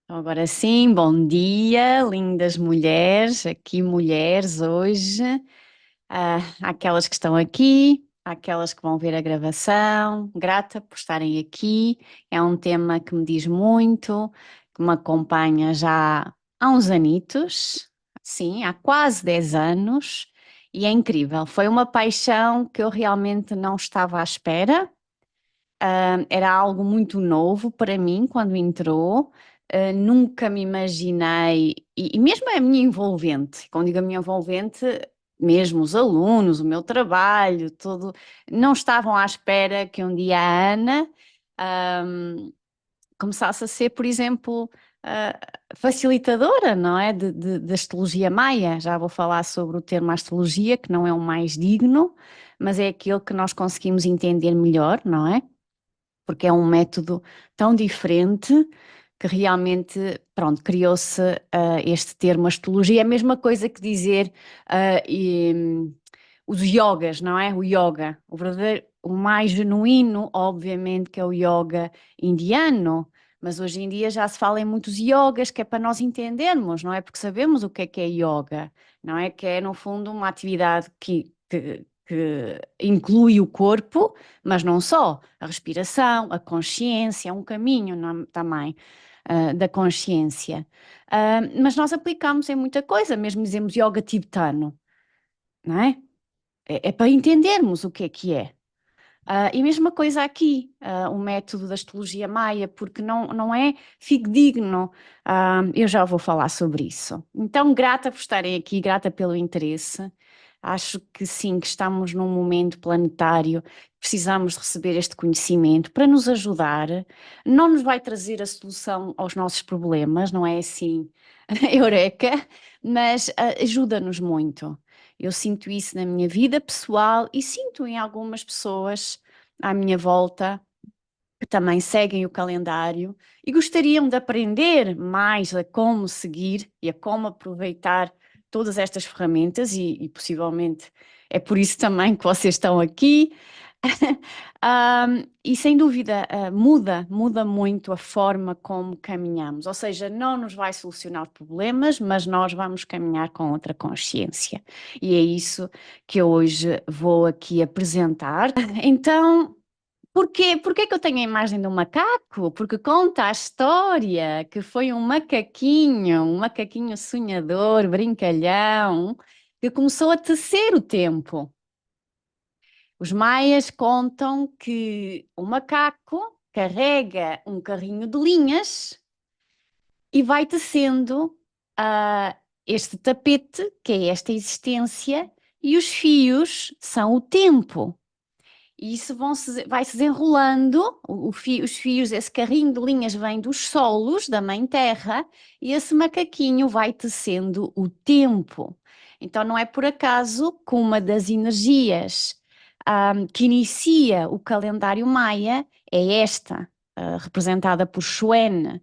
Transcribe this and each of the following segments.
Agora sim, bom dia, lindas mulheres, aqui mulheres hoje, aquelas que estão aqui, aquelas que vão ver a gravação, grata por estarem aqui. É um tema que me diz muito, que me acompanha já há uns anitos, sim, há quase 10 anos, e é incrível. Foi uma paixão que eu realmente não estava à espera. Era algo muito novo para mim quando entrou. Nunca me imaginei, e mesmo a minha envolvente, quando digo a minha envolvente, mesmo os alunos, o meu trabalho, tudo, não estavam à espera que um dia a Ana, ahm, começasse a ser, por exemplo, facilitadora, não é? Da astrologia maia. Já vou falar sobre o termo astrologia, que não é o mais digno, mas é aquele que nós conseguimos entender melhor, não é? Porque é um método tão diferente que realmente, pronto, criou-se este termo astrologia. É a mesma coisa que dizer os yogas, não é? O yoga, o verdadeiro, o mais genuíno, obviamente, que é o yoga indiano, mas hoje em dia já se fala em muitos yogas, que é para nós entendermos, não é? Porque sabemos o que é yoga, não é? Que é, no fundo, uma atividade que inclui o corpo, mas não só, a respiração, a consciência, é um caminho também da consciência. Mas nós aplicamos em muita coisa, mesmo dizemos yoga tibetano, não é? É para entendermos o que é. E mesma coisa aqui, o método da astrologia maia, porque não é fidedigno. Eu já vou falar sobre isso. Então, grata por estarem aqui, grata pelo interesse. Acho que sim, que estamos num momento planetário, precisamos de receber este conhecimento para nos ajudar. Não nos vai trazer a solução aos nossos problemas, não é assim, eureka, mas ajuda-nos muito. Eu sinto isso na minha vida pessoal e sinto em algumas pessoas à minha volta que também seguem o calendário e gostariam de aprender mais a como seguir e a como aproveitar todas estas ferramentas e possivelmente é por isso também que vocês estão aqui. E sem dúvida, muda muito a forma como caminhamos, ou seja, não nos vai solucionar os problemas, mas nós vamos caminhar com outra consciência. E é isso que eu hoje vou aqui apresentar. Então, porquê que eu tenho a imagem de um macaco? Porque conta a história que foi um macaquinho sonhador, brincalhão, que começou a tecer o tempo. Os maias contam que o macaco carrega um carrinho de linhas e vai tecendo este tapete, que é esta existência, e os fios são o tempo. E isso vai-se desenrolando, os fios, esse carrinho de linhas vem dos solos da Mãe Terra e esse macaquinho vai tecendo o tempo. Então não é por acaso que uma das energias que inicia o calendário maia é esta, representada por Xuan.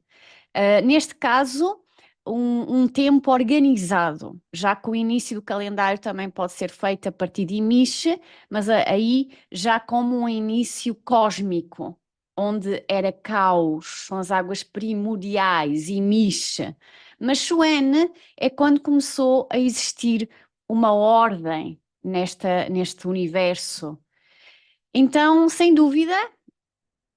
Neste caso, um tempo organizado, já que o início do calendário também pode ser feito a partir de Imiche, mas aí já como um início cósmico, onde era caos, são as águas primordiais, Imiche. Mas Xuene é quando começou a existir uma ordem neste universo. Então, sem dúvida,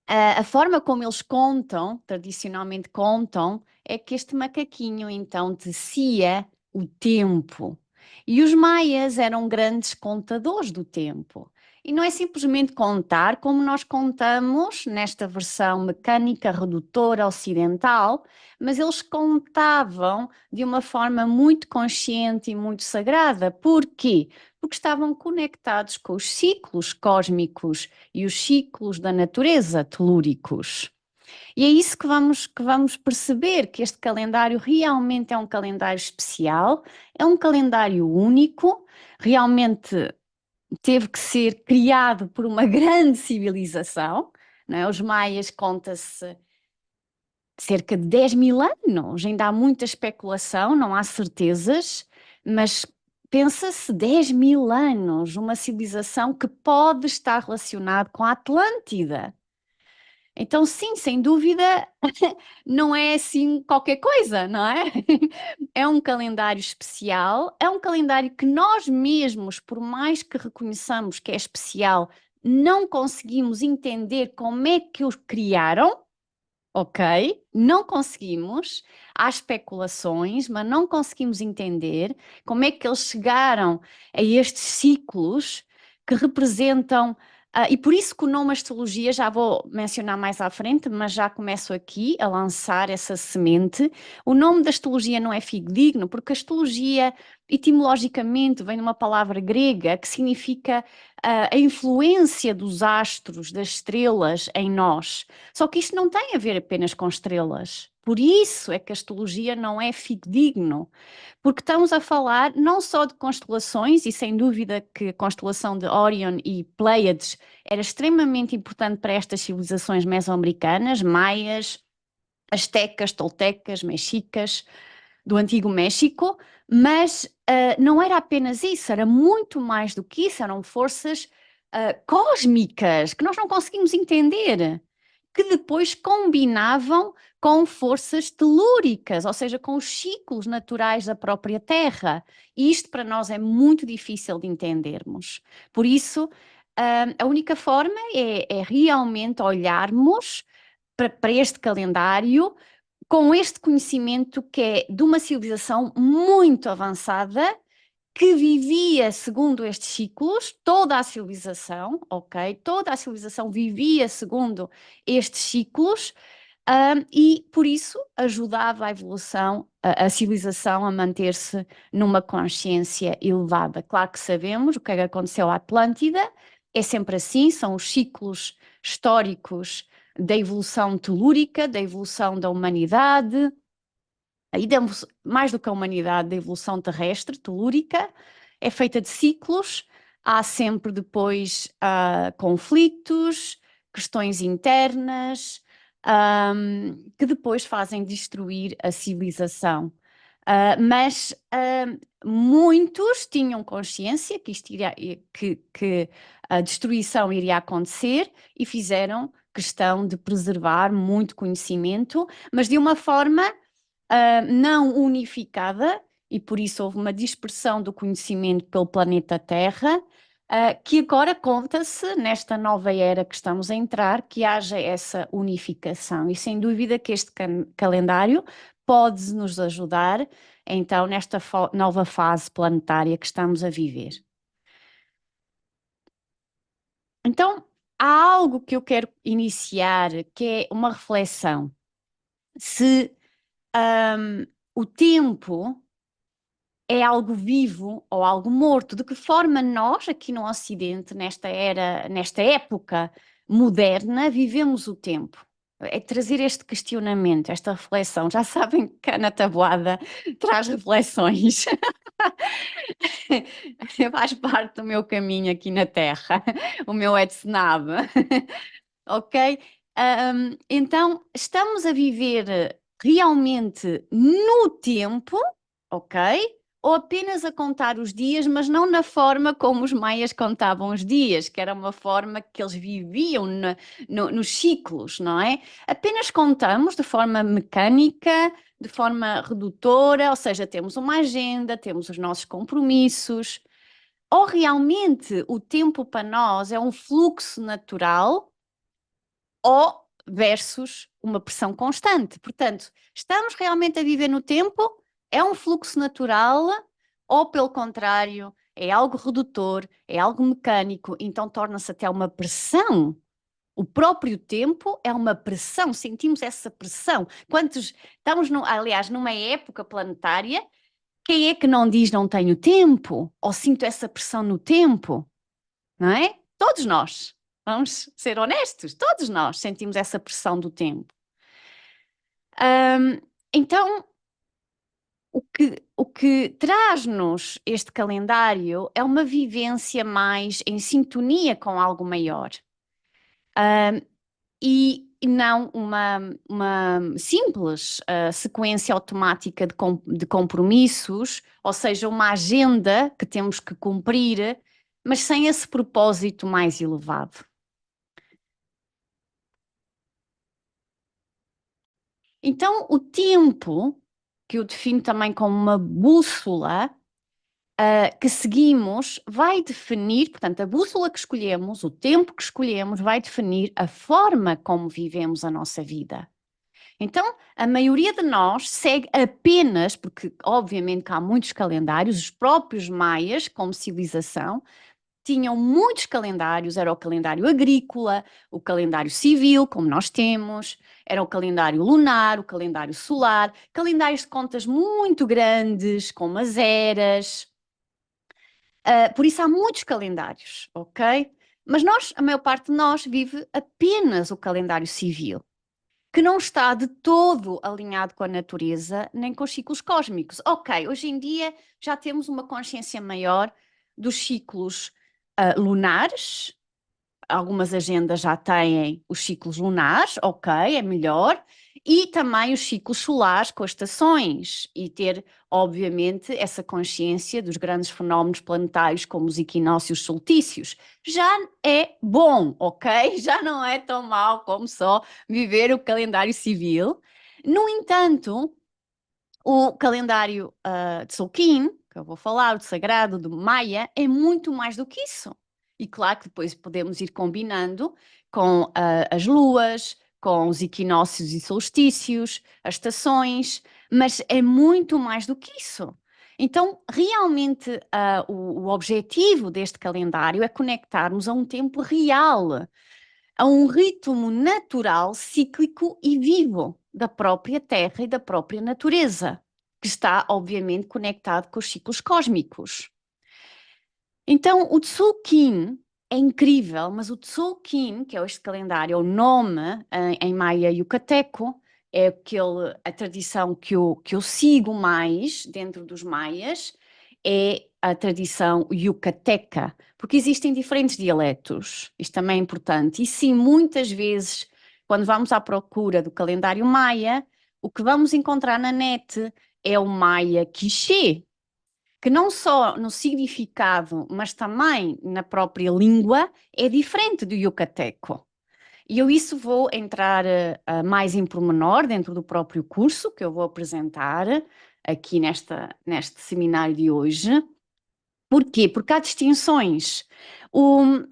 a forma como eles contam, tradicionalmente contam, é que este macaquinho então tecia o tempo. E os maias eram grandes contadores do tempo. E não é simplesmente contar como nós contamos nesta versão mecânica redutora ocidental, mas eles contavam de uma forma muito consciente e muito sagrada. Por quê? Porque estavam conectados com os ciclos cósmicos e os ciclos da natureza telúricos. E é isso que vamos perceber, que este calendário realmente é um calendário especial, é um calendário único, realmente teve que ser criado por uma grande civilização, não é? Os maias conta-se cerca de 10 mil anos, ainda há muita especulação, não há certezas, mas pensa-se 10 mil anos, uma civilização que pode estar relacionada com a Atlântida. Então, sim, sem dúvida, não é assim qualquer coisa, não é? É um calendário especial, é um calendário que nós mesmos, por mais que reconheçamos que é especial, não conseguimos entender como é que o criaram, ok? Não conseguimos. Há especulações, mas não conseguimos entender como é que eles chegaram a estes ciclos que representam. E por isso que o nome astrologia, já vou mencionar mais à frente, mas já começo aqui a lançar essa semente. O nome da astrologia não é fidedigno, porque a astrologia, etimologicamente, vem de uma palavra grega que significa a influência dos astros, das estrelas em nós. Só que isto não tem a ver apenas com estrelas. Por isso é que a astrologia não é fidedigno, porque estamos a falar não só de constelações, e sem dúvida que a constelação de Orion e Pleiades era extremamente importante para estas civilizações mesoamericanas, maias, astecas, toltecas, mexicas, do Antigo México, mas não era apenas isso, era muito mais do que isso, eram forças cósmicas que nós não conseguimos entender, que depois combinavam com forças telúricas, ou seja, com os ciclos naturais da própria Terra. E isto para nós é muito difícil de entendermos. Por isso, a única forma é realmente olharmos para este calendário com este conhecimento que é de uma civilização muito avançada que vivia segundo estes ciclos, toda a civilização, ok? Toda a civilização vivia segundo estes ciclos, e por isso ajudava a evolução, a civilização a manter-se numa consciência elevada. Claro que sabemos o que é que aconteceu à Atlântida, é sempre assim, são os ciclos históricos da evolução telúrica, da evolução da humanidade, mais do que a humanidade, da evolução terrestre, telúrica, é feita de ciclos, há sempre depois conflitos, questões internas, que depois fazem destruir a civilização. Mas muitos tinham consciência que, que a destruição iria acontecer e fizeram questão de preservar muito conhecimento, mas de uma forma não unificada, e por isso houve uma dispersão do conhecimento pelo planeta Terra, que agora conta-se, nesta nova era que estamos a entrar, que haja essa unificação. E sem dúvida que este calendário pode nos ajudar, então, nesta nova fase planetária que estamos a viver. Então, há algo que eu quero iniciar, que é uma reflexão. Se o tempo é algo vivo ou algo morto? De que forma nós, aqui no Ocidente, nesta era, nesta época moderna, vivemos o tempo? É trazer este questionamento, esta reflexão. Já sabem que a Ana Taboada traz reflexões. Faz parte do meu caminho aqui na Terra, o meu Etznab. Ok? Então, estamos a viver realmente no tempo, ok? Ou apenas a contar os dias, mas não na forma como os maias contavam os dias, que era uma forma que eles viviam nos ciclos, não é? Apenas contamos de forma mecânica, de forma redutora, ou seja, temos uma agenda, temos os nossos compromissos. Ou realmente o tempo para nós é um fluxo natural ou versus uma pressão constante. Portanto, estamos realmente a viver no tempo? É um fluxo natural ou, pelo contrário, é algo redutor, é algo mecânico, então torna-se até uma pressão. O próprio tempo é uma pressão, sentimos essa pressão. Quantos estamos, aliás, numa época planetária, quem é que não diz não tenho tempo? Ou sinto essa pressão no tempo? Não é? Todos nós. Vamos ser honestos, todos nós sentimos essa pressão do tempo. Então, o que traz-nos este calendário é uma vivência mais em sintonia com algo maior. E não uma simples sequência automática de compromissos, ou seja, uma agenda que temos que cumprir, mas sem esse propósito mais elevado. Então, o tempo, que eu defino também como uma bússola, que seguimos, vai definir, portanto, a bússola que escolhemos, o tempo que escolhemos, vai definir a forma como vivemos a nossa vida. Então, a maioria de nós segue apenas, porque obviamente que há muitos calendários, os próprios maias, como civilização, tinham muitos calendários, era o calendário agrícola, o calendário civil, como nós temos, era o calendário lunar, o calendário solar, calendários de contas muito grandes, como as eras. Por isso há muitos calendários, ok? Mas nós, a maior parte de nós, vive apenas o calendário civil, que não está de todo alinhado com a natureza, nem com os ciclos cósmicos. Ok, hoje em dia já temos uma consciência maior dos ciclos lunares, algumas agendas já têm os ciclos lunares, ok, é melhor, e também os ciclos solares com as estações, e ter, obviamente, essa consciência dos grandes fenómenos planetários como os equinócios solstícios. Já é bom, ok? Já não é tão mau como só viver o calendário civil. No entanto, o calendário de Tzolk'in, que eu vou falar, o de Sagrado, do Maia, é muito mais do que isso. E claro que depois podemos ir combinando com as luas, com os equinócios e solstícios, as estações, mas é muito mais do que isso. Então, realmente, o objetivo deste calendário é conectarmos a um tempo real, a um ritmo natural, cíclico e vivo da própria Terra e da própria natureza, que está, obviamente, conectado com os ciclos cósmicos. Então, o Tzolk'in é incrível, mas o Tzolk'in, que é este calendário, é o nome em maia yucateco, é a tradição que eu sigo mais dentro dos maias, é a tradição yucateca, porque existem diferentes dialetos, isto também é importante, e sim, muitas vezes, quando vamos à procura do calendário maia, o que vamos encontrar na net é o maia quiché, que não só no significado, mas também na própria língua, é diferente do yucateco. E eu isso vou entrar mais em pormenor dentro do próprio curso que eu vou apresentar aqui neste seminário de hoje. Porquê? Porque há distinções.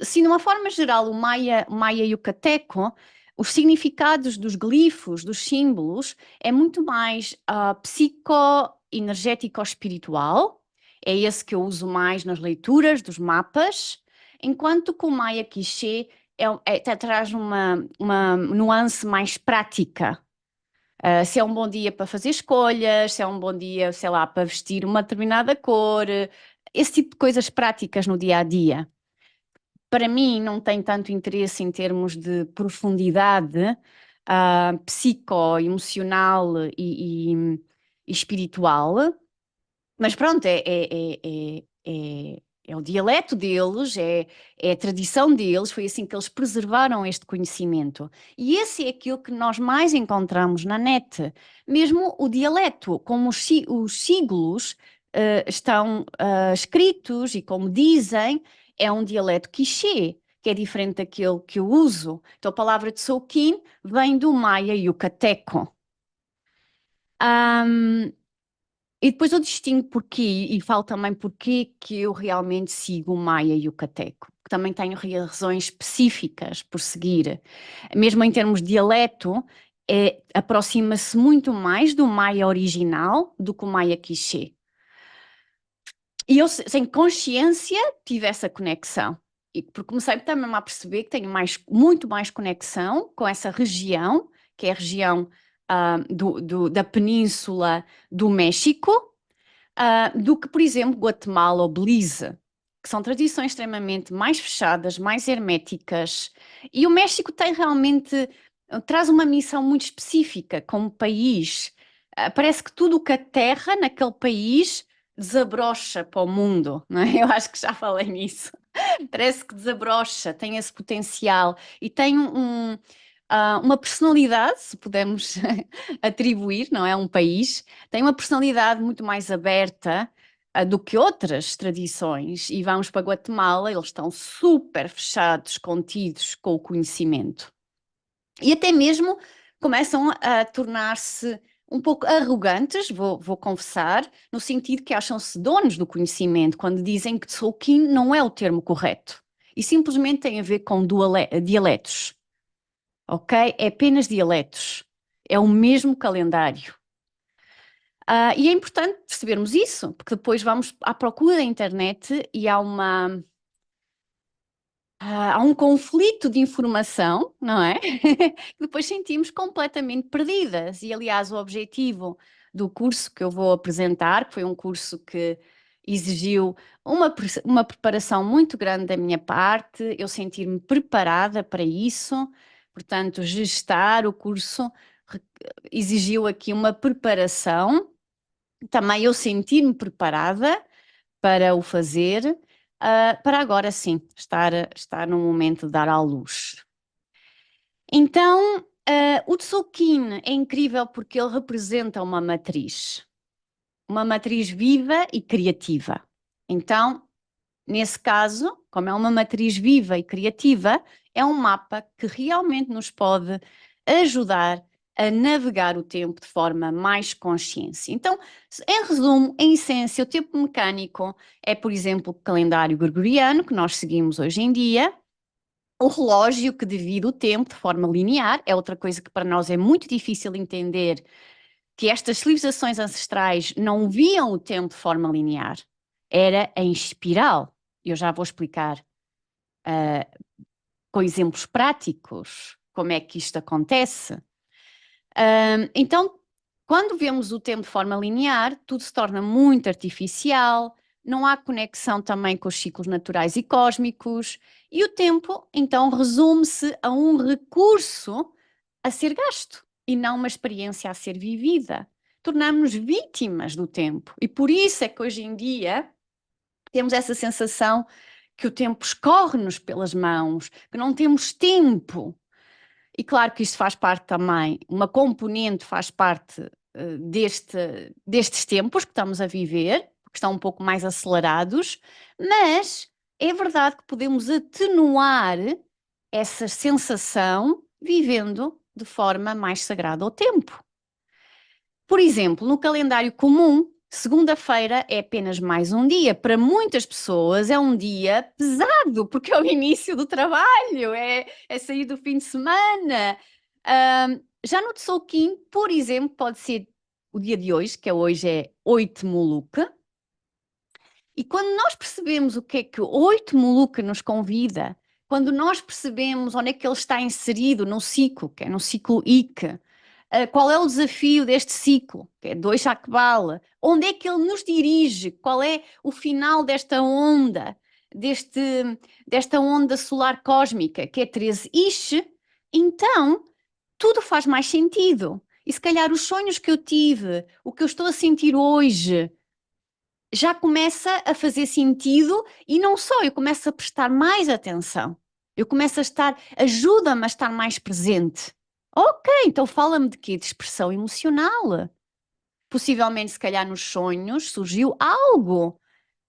Se de uma forma geral o Maia yucateco, os significados dos glifos, dos símbolos, é muito mais psico-energético-espiritual, é esse que eu uso mais nas leituras dos mapas, enquanto que o Maia quiché traz uma nuance mais prática. Se é um bom dia para fazer escolhas, se é um bom dia, sei lá, para vestir uma determinada cor, esse tipo de coisas práticas no dia a dia. Para mim, não tem tanto interesse em termos de profundidade psico-emocional e espiritual, mas pronto, é o dialeto deles, é a tradição deles, foi assim que eles preservaram este conhecimento. E esse é aquilo que nós mais encontramos na net. Mesmo o dialeto, como os siglos estão escritos e como dizem, é um dialeto quiché, que é diferente daquele que eu uso. Então a palavra Tzolk'in vem do maia yucateco. E depois eu distingo porquê, e falo também porquê que eu realmente sigo o Maia yucateco, que também tenho razões específicas por seguir. Mesmo em termos de dialeto, aproxima-se muito mais do Maia original do que o Maia quiché. E eu, sem consciência, tive essa conexão. Porque comecei também a perceber que tenho muito mais conexão com essa região, que é a região da Península do México, do que, por exemplo, Guatemala ou Belize, que são tradições extremamente mais fechadas, mais herméticas. E o México tem realmente, traz uma missão muito específica como país. Parece que tudo o que a terra naquele país desabrocha para o mundo, não é? Eu acho que já falei nisso. Parece que desabrocha, tem esse potencial e tem uma personalidade, se pudermos atribuir, não é? Um país, tem uma personalidade muito mais aberta do que outras tradições. E vamos para Guatemala, eles estão super fechados, contidos com o conhecimento. E até mesmo começam a tornar-se um pouco arrogantes, vou confessar, no sentido que acham-se donos do conhecimento, quando dizem que Tzolk'in não é o termo correto. E simplesmente tem a ver com dialetos, ok? É apenas dialetos. É o mesmo calendário. E é importante percebermos isso, porque depois vamos à procura da internet e há um conflito de informação, não é? Depois sentimos completamente perdidas. E, aliás, o objetivo do curso que eu vou apresentar, que foi um curso que exigiu uma preparação muito grande da minha parte, eu sentir-me preparada para isso, portanto, gestar o curso exigiu aqui uma preparação, também eu sentir-me preparada para o fazer, para agora sim, estar no momento de dar à luz. Então, o Tzolk'in é incrível porque ele representa uma matriz viva e criativa. Então, nesse caso, como é uma matriz viva e criativa, é um mapa que realmente nos pode ajudar a navegar o tempo de forma mais consciente. Então, em resumo, em essência, o tempo mecânico é, por exemplo, o calendário gregoriano que nós seguimos hoje em dia. O relógio que divide o tempo de forma linear é outra coisa que para nós é muito difícil entender, que estas civilizações ancestrais não viam o tempo de forma linear. Era em espiral. Eu já vou explicar com exemplos práticos como é que isto acontece. Então, quando vemos o tempo de forma linear, tudo se torna muito artificial, não há conexão também com os ciclos naturais e cósmicos, e o tempo, então, resume-se a um recurso a ser gasto e não uma experiência a ser vivida. Tornamos-nos vítimas do tempo, e por isso é que hoje em dia temos essa sensação que o tempo escorre-nos pelas mãos, que não temos tempo. E claro que isto faz parte também, uma componente faz parte destes tempos que estamos a viver, que estão um pouco mais acelerados, mas é verdade que podemos atenuar essa sensação vivendo de forma mais sagrada ao tempo. Por exemplo, no calendário comum, segunda-feira é apenas mais um dia. Para muitas pessoas é um dia pesado, porque é o início do trabalho, é sair do fim de semana. Já no Tzolk'in, por exemplo, pode ser o dia de hoje, que hoje é 8 de Muluca, e quando nós percebemos o que o 8 de Muluca nos convida, quando nós percebemos onde é que ele está inserido no ciclo, que é no ciclo Ike, qual é o desafio deste ciclo, que é 2 Akbala, onde é que ele nos dirige, qual é o final desta onda, desta onda solar cósmica, que é 13 Ish, então tudo faz mais sentido. E se calhar os sonhos que eu tive, o que eu estou a sentir hoje, já começa a fazer sentido e não só, eu começo a prestar mais atenção. Eu começo a ajuda-me a estar mais presente. Ok, então fala-me de quê? De expressão emocional. Possivelmente, se calhar nos sonhos, surgiu algo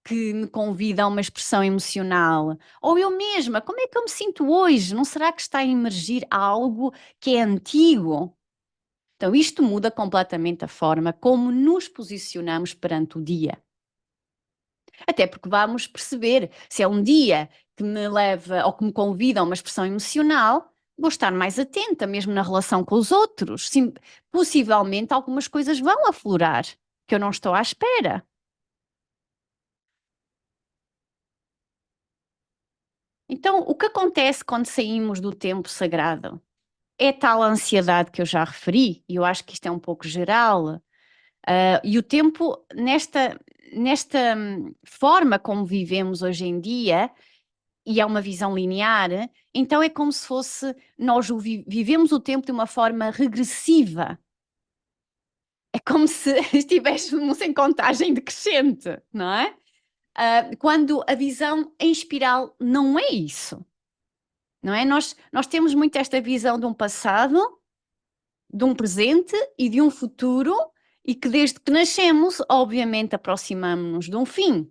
que me convida a uma expressão emocional. Ou eu mesma, como é que eu me sinto hoje? Não será que está a emergir algo que é antigo? Então, isto muda completamente a forma como nos posicionamos perante o dia. Até porque vamos perceber se é um dia que me leva ou que me convida a uma expressão emocional, vou estar mais atenta, mesmo na relação com os outros. Sim, possivelmente algumas coisas vão aflorar que eu não estou à espera. Então, o que acontece quando saímos do tempo sagrado? É tal ansiedade que eu já referi, e eu acho que isto é um pouco geral. E o tempo, nesta forma como vivemos hoje em dia, e é uma visão linear, então é como se fosse, nós vivemos o tempo de uma forma regressiva. É como se estivéssemos em contagem decrescente, não é? Quando a visão em espiral não é isso, não é? Nós temos muito esta visão de um passado, de um presente e de um futuro, e que desde que nascemos, obviamente, aproximamos-nos de um fim.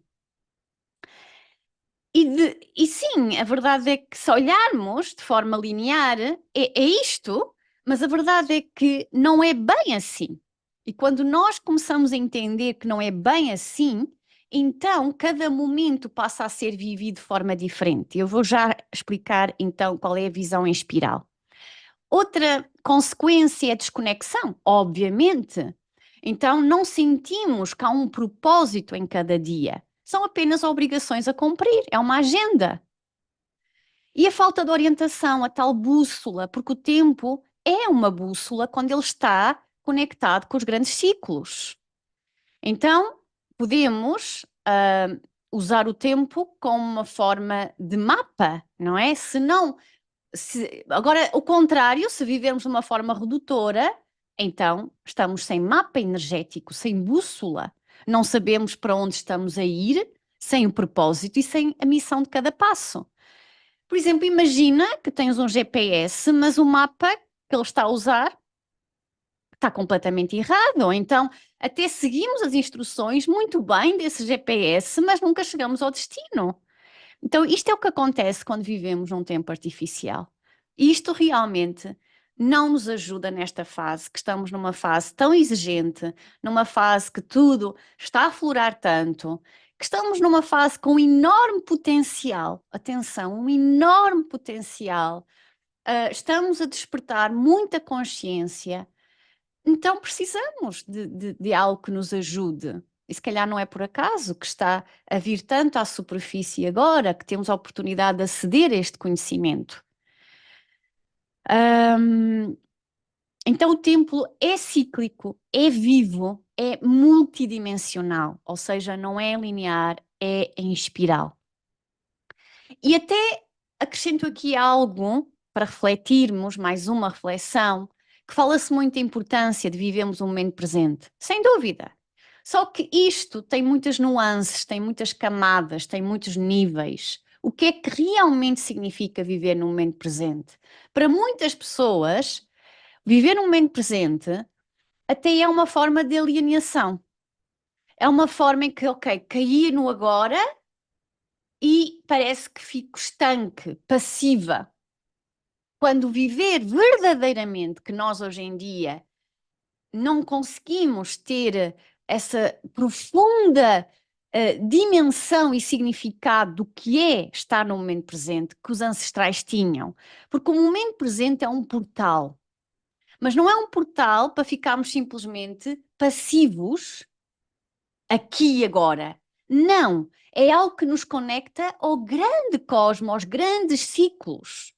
E sim, a verdade é que se olharmos de forma linear, é isto, Mas a verdade é que não é bem assim. E quando nós começamos a entender que não é bem assim, então cada momento passa a ser vivido de forma diferente. Eu vou já explicar então qual é a visão em espiral. Outra consequência é a desconexão, obviamente. Então não sentimos que há um propósito em cada dia. São apenas obrigações a cumprir, é uma agenda. E a falta de orientação, a tal bússola, porque o tempo é uma bússola quando ele está conectado com os grandes ciclos. Então, podemos usar o tempo como uma forma de mapa, não é? Se não, agora, o contrário, se vivermos de uma forma redutora, então estamos sem mapa energético, sem bússola. Não sabemos para onde estamos a ir, sem o propósito e sem a missão de cada passo. Por exemplo, imagina que tens um GPS, mas o mapa que ele está a usar está completamente errado. Ou então, até seguimos as instruções muito bem desse GPS, mas nunca chegamos ao destino. Então, isto é o que acontece quando vivemos num tempo artificial. E isto realmente não nos ajuda nesta fase, que estamos numa fase tão exigente, numa fase que tudo está a aflorar tanto, que estamos numa fase com um enorme potencial, atenção, um enorme potencial. Estamos a despertar muita consciência, então precisamos de algo que nos ajude. E se calhar não é por acaso que está a vir tanto à superfície agora, que temos a oportunidade de aceder a este conhecimento. Então o templo é cíclico, é vivo, é multidimensional, ou seja, não é linear, é em espiral. E até acrescento aqui algo para refletirmos, mais uma reflexão, que fala-se muito da importância de vivermos o momento presente, sem dúvida. Só que isto tem muitas nuances, tem muitas camadas, tem muitos níveis. O que é que realmente significa viver no momento presente? Para muitas pessoas, viver no momento presente até é uma forma de alienação. É uma forma em que, ok, caí no agora e parece que fico estanque, passiva. Quando viver verdadeiramente, que nós hoje em dia não conseguimos ter essa profunda dimensão e significado do que é estar no momento presente que os ancestrais tinham. Porque o momento presente é um portal. Mas não é um portal para ficarmos simplesmente passivos aqui e agora. Não, é algo que nos conecta ao grande cosmos, aos grandes ciclos.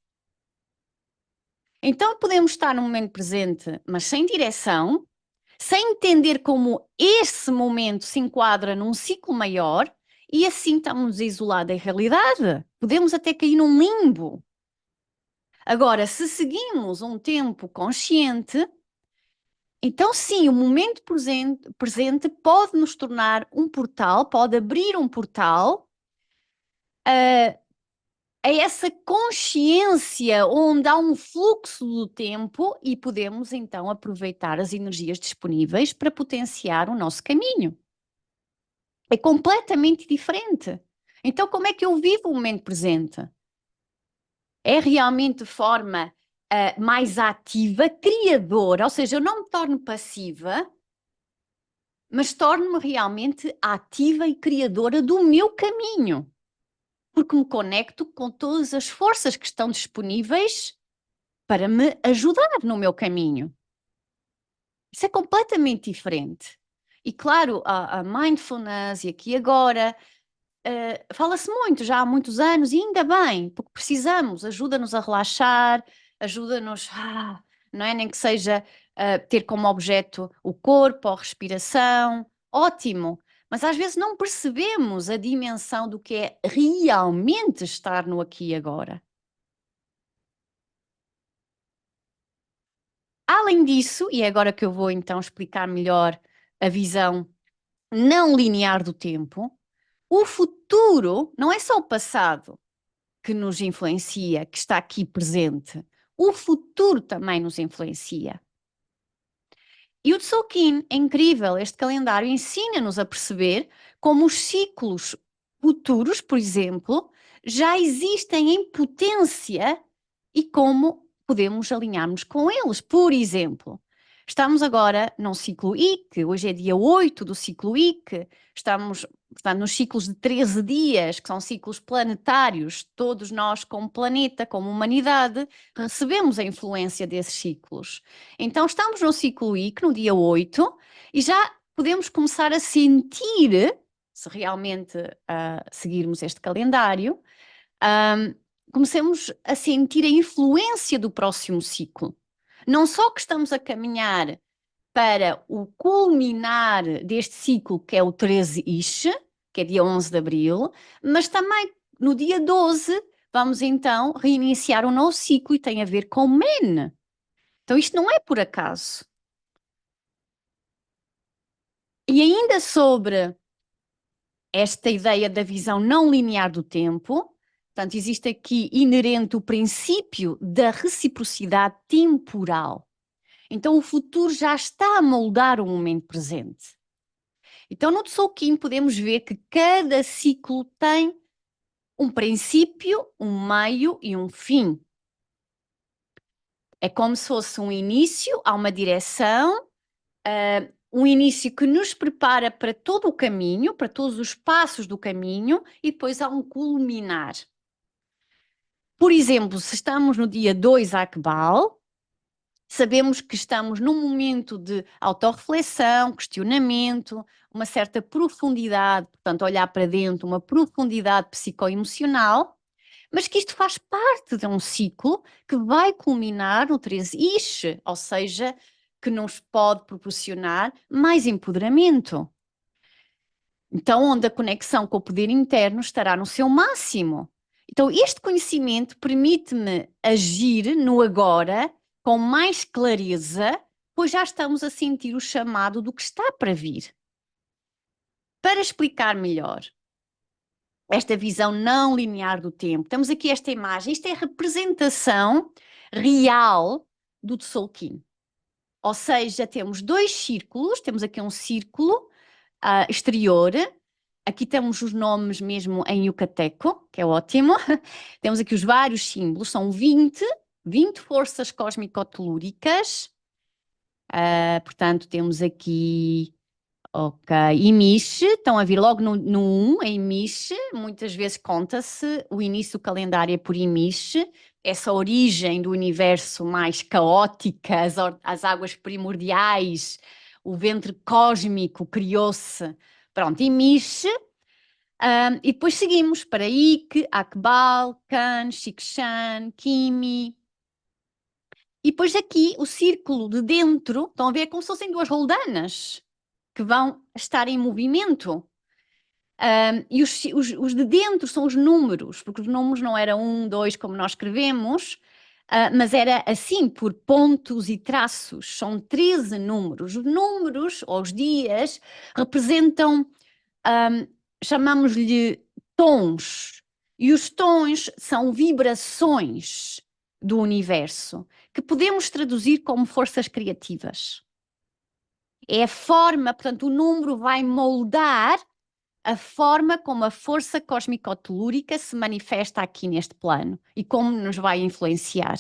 Então podemos estar no momento presente, mas sem direção, sem entender como esse momento se enquadra num ciclo maior, e assim estamos isolados da realidade. Podemos até cair num limbo. Agora, se seguimos um tempo consciente, então sim, o momento presente pode nos tornar um portal, pode abrir um portal a essa consciência onde há um fluxo do tempo e podemos então aproveitar as energias disponíveis para potenciar o nosso caminho. É completamente diferente. Então, como é que eu vivo o momento presente? É realmente de forma mais ativa, criadora, ou seja, eu não me torno passiva, mas torno-me realmente ativa e criadora do meu caminho, porque me conecto com todas as forças que estão disponíveis para me ajudar no meu caminho. Isso é completamente diferente. E claro, a mindfulness e aqui e agora, fala-se muito já há muitos anos, e ainda bem, porque precisamos, ajuda-nos a relaxar, ajuda-nos, não é? Nem que seja ter como objeto o corpo, a respiração, ótimo. Mas às vezes não percebemos a dimensão do que é realmente estar no aqui e agora. Além disso, e é agora que eu vou então explicar melhor a visão não linear do tempo, o futuro não é só o passado que nos influencia, que está aqui presente. O futuro também nos influencia. E o Tzolk'in é incrível, este calendário ensina-nos a perceber como os ciclos futuros, por exemplo, já existem em potência e como podemos alinhar-nos com eles. Por exemplo, estamos agora num ciclo IC, hoje é dia 8 do ciclo IC, estamos, portanto, nos ciclos de 13 dias, que são ciclos planetários, todos nós como planeta, como humanidade, recebemos a influência desses ciclos. Então estamos no ciclo IC, no dia 8, e já podemos começar a sentir, se realmente seguirmos este calendário, comecemos a sentir a influência do próximo ciclo. Não só que estamos a caminhar para o culminar deste ciclo, que é o 13 Ish, que é dia 11 de abril, mas também no dia 12 vamos então reiniciar um novo ciclo e tem a ver com Men. Então isto não é por acaso. E ainda sobre esta ideia da visão não linear do tempo, portanto, existe aqui inerente o princípio da reciprocidade temporal. Então, o futuro já está a moldar o momento presente. Então, no Tzolk'in podemos ver que cada ciclo tem um princípio, um meio e um fim. É como se fosse um início, há uma direção, um início que nos prepara para todo o caminho, para todos os passos do caminho, e depois há um culminar. Por exemplo, se estamos no dia 2 Akbal, sabemos que estamos num momento de autorreflexão, questionamento, uma certa profundidade, portanto, olhar para dentro, uma profundidade psicoemocional, mas que isto faz parte de um ciclo que vai culminar no 13 Ish, ou seja, que nos pode proporcionar mais empoderamento. Então, onde a conexão com o poder interno estará no seu máximo. Então, este conhecimento permite-me agir no agora com mais clareza, pois já estamos a sentir o chamado do que está para vir. Para explicar melhor esta visão não linear do tempo, temos aqui esta imagem, isto é a representação real do Tzolk'in. Ou seja, temos dois círculos, temos aqui um círculo exterior. Aqui temos os nomes mesmo em yucateco, que é ótimo. Temos aqui os vários símbolos, são 20 forças cósmico-telúricas. Portanto, temos aqui, ok, Imish, estão a vir logo no 1, em Imish, muitas vezes conta-se o início do calendário é por Imish, essa origem do universo mais caótica, as águas primordiais, o ventre cósmico criou-se, pronto, Imish. E depois seguimos para Ik, Akbal, Kan, Shikshan, Kimi. E depois aqui o círculo de dentro, estão a ver como se fossem duas roldanas que vão estar em movimento. E os de dentro são os números, porque os números não eram 1, 2 como nós escrevemos, mas era assim, por pontos e traços. São 13 números. Os números, ou os dias, representam, chamamos-lhe tons. E os tons são vibrações do universo, que podemos traduzir como forças criativas. É a forma, portanto, o número vai moldar a forma como a força cósmico-telúrica se manifesta aqui neste plano e como nos vai influenciar.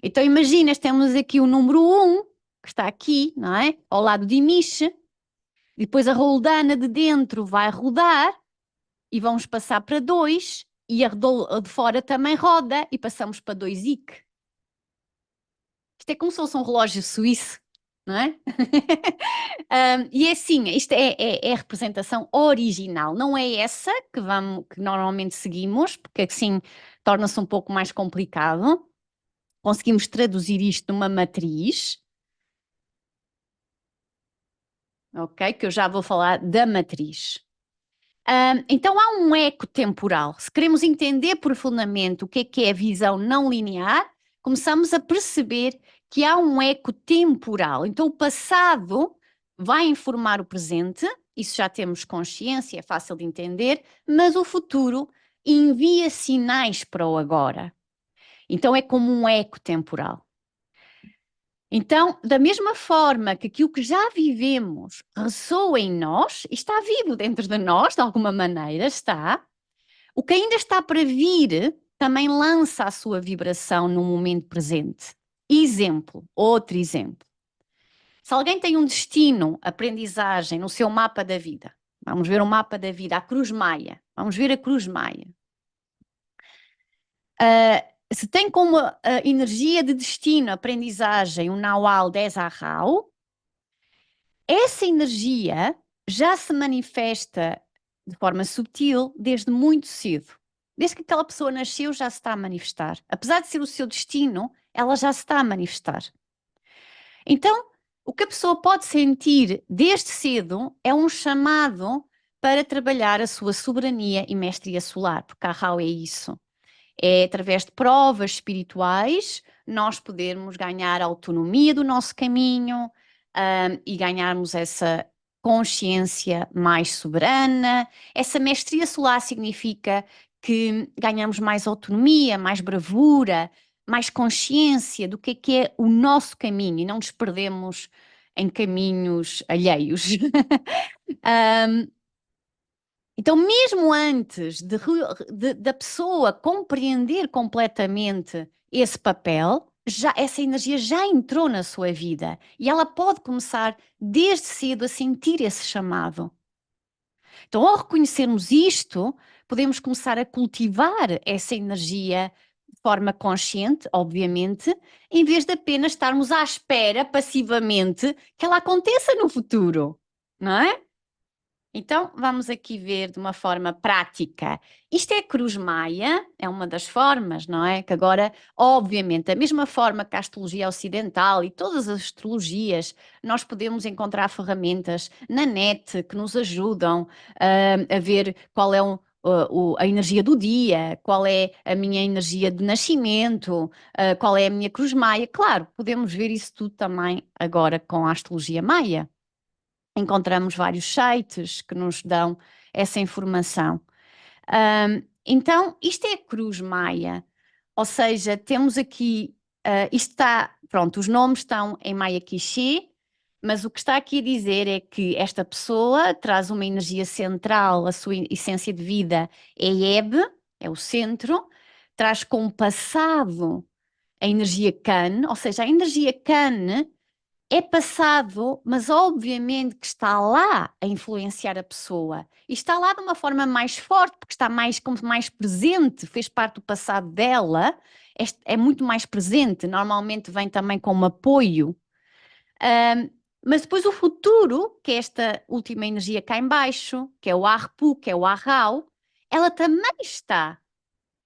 Então imagina, temos aqui o número 1, que está aqui, não é? Ao lado de Imish, depois a roldana de dentro vai rodar e vamos passar para 2 e a de fora também roda e passamos para 2 IC. Isto é como se fosse um relógio suíço, não é? E é assim, isto é a representação original, não é essa que normalmente seguimos, porque assim torna-se um pouco mais complicado. Conseguimos traduzir isto numa matriz, ok? Que eu já vou falar da matriz. Então há um eco temporal. Se queremos entender profundamente o que é a visão não linear, começamos a perceber que há um eco temporal. Então o passado vai informar o presente, isso já temos consciência, é fácil de entender, mas o futuro envia sinais para o agora. Então é como um eco temporal. Então, da mesma forma que aquilo que já vivemos ressoa em nós, está vivo dentro de nós, de alguma maneira está, o que ainda está para vir também lança a sua vibração no momento presente. Exemplo, outro exemplo. Se alguém tem um destino, aprendizagem no seu mapa da vida, vamos ver o mapa da vida, a Cruz Maia, vamos ver a Cruz Maia. Se tem como energia de destino, aprendizagem, o Naual 10 Arrau, essa energia já se manifesta de forma subtil desde muito cedo. Desde que aquela pessoa nasceu, já se está a manifestar. Apesar de ser o seu destino, ela já se está a manifestar. Então, o que a pessoa pode sentir desde cedo é um chamado para trabalhar a sua soberania e mestria solar, porque a Rao é isso. É através de provas espirituais nós podermos ganhar a autonomia do nosso caminho, e ganharmos essa consciência mais soberana. Essa mestria solar significa que ganhamos mais autonomia, mais bravura, mais consciência do que é o nosso caminho e não nos perdemos em caminhos alheios. Então, mesmo antes da pessoa compreender completamente esse papel, essa energia já entrou na sua vida e ela pode começar desde cedo a sentir esse chamado. Então, ao reconhecermos isto, podemos começar a cultivar essa energia de forma consciente, obviamente, em vez de apenas estarmos à espera passivamente que ela aconteça no futuro, não é? Então, vamos aqui ver de uma forma prática. Isto é a Cruz Maia, é uma das formas, não é? Que agora, obviamente, da mesma forma que a astrologia ocidental e todas as astrologias, nós podemos encontrar ferramentas na net que nos ajudam a ver qual é a energia do dia, qual é a minha energia de nascimento, qual é a minha Cruz Maia. Claro, podemos ver isso tudo também agora com a astrologia maia. Encontramos vários sites que nos dão essa informação. Então, isto é a Cruz Maia, ou seja, temos aqui, isto está, pronto, os nomes estão em Maia Quiché, mas o que está aqui a dizer é que esta pessoa traz uma energia central, a sua essência de vida é Ebe, é o centro, traz como passado a energia Kan, ou seja, a energia Kan é passado, mas obviamente que está lá a influenciar a pessoa. E está lá de uma forma mais forte, porque está mais, como mais presente, fez parte do passado dela, é muito mais presente, normalmente vem também como apoio. Mas depois o futuro, que é esta última energia cá em baixo, que é o Arpu, que é o Arrau, ela também está.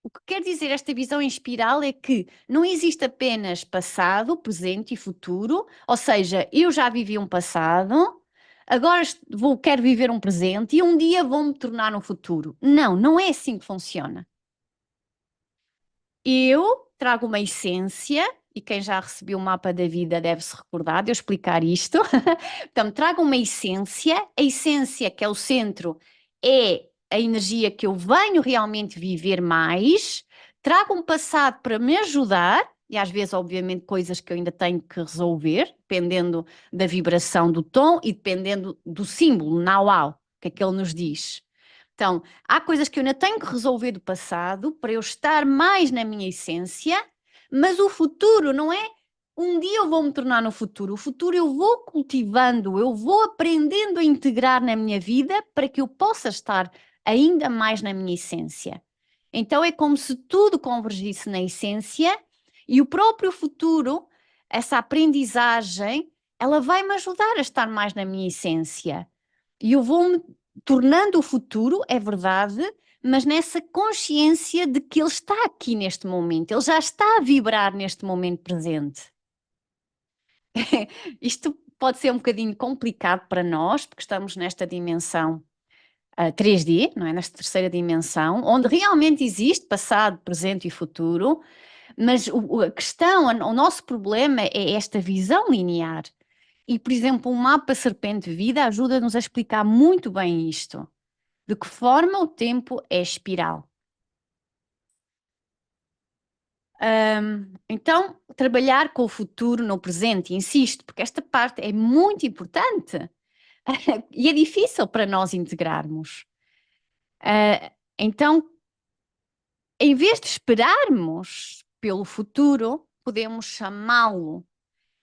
O que quer dizer esta visão em espiral é que não existe apenas passado, presente e futuro, ou seja, eu já vivi um passado, agora quero viver um presente e um dia vou-me tornar um futuro. Não, não é assim que funciona. Eu trago uma essência, e quem já recebeu o mapa da vida deve se recordar de eu explicar isto. Então, trago uma essência, a essência que é o centro é a energia que eu venho realmente viver mais, trago um passado para me ajudar, e às vezes, obviamente, coisas que eu ainda tenho que resolver, dependendo da vibração do tom e dependendo do símbolo, Nauau, que é que ele nos diz. Então, há coisas que eu ainda tenho que resolver do passado para eu estar mais na minha essência, mas o futuro não é um dia eu vou me tornar no futuro. O futuro eu vou cultivando, eu vou aprendendo a integrar na minha vida para que eu possa estar ainda mais na minha essência. Então é como se tudo convergisse na essência e o próprio futuro, essa aprendizagem, ela vai me ajudar a estar mais na minha essência. E eu vou-me tornando o futuro, é verdade, mas nessa consciência de que ele está aqui neste momento, ele já está a vibrar neste momento presente. Isto pode ser um bocadinho complicado para nós, porque estamos nesta dimensão 3D, não é? Nesta terceira dimensão, onde realmente existe passado, presente e futuro, mas a questão, o nosso problema é esta visão linear. E, por exemplo, o mapa Serpente-Vida ajuda-nos a explicar muito bem isto. De que forma o tempo é espiral. Então, trabalhar com o futuro no presente, insisto, porque esta parte é muito importante e é difícil para nós integrarmos. Então, Em vez de esperarmos pelo futuro, podemos chamá-lo.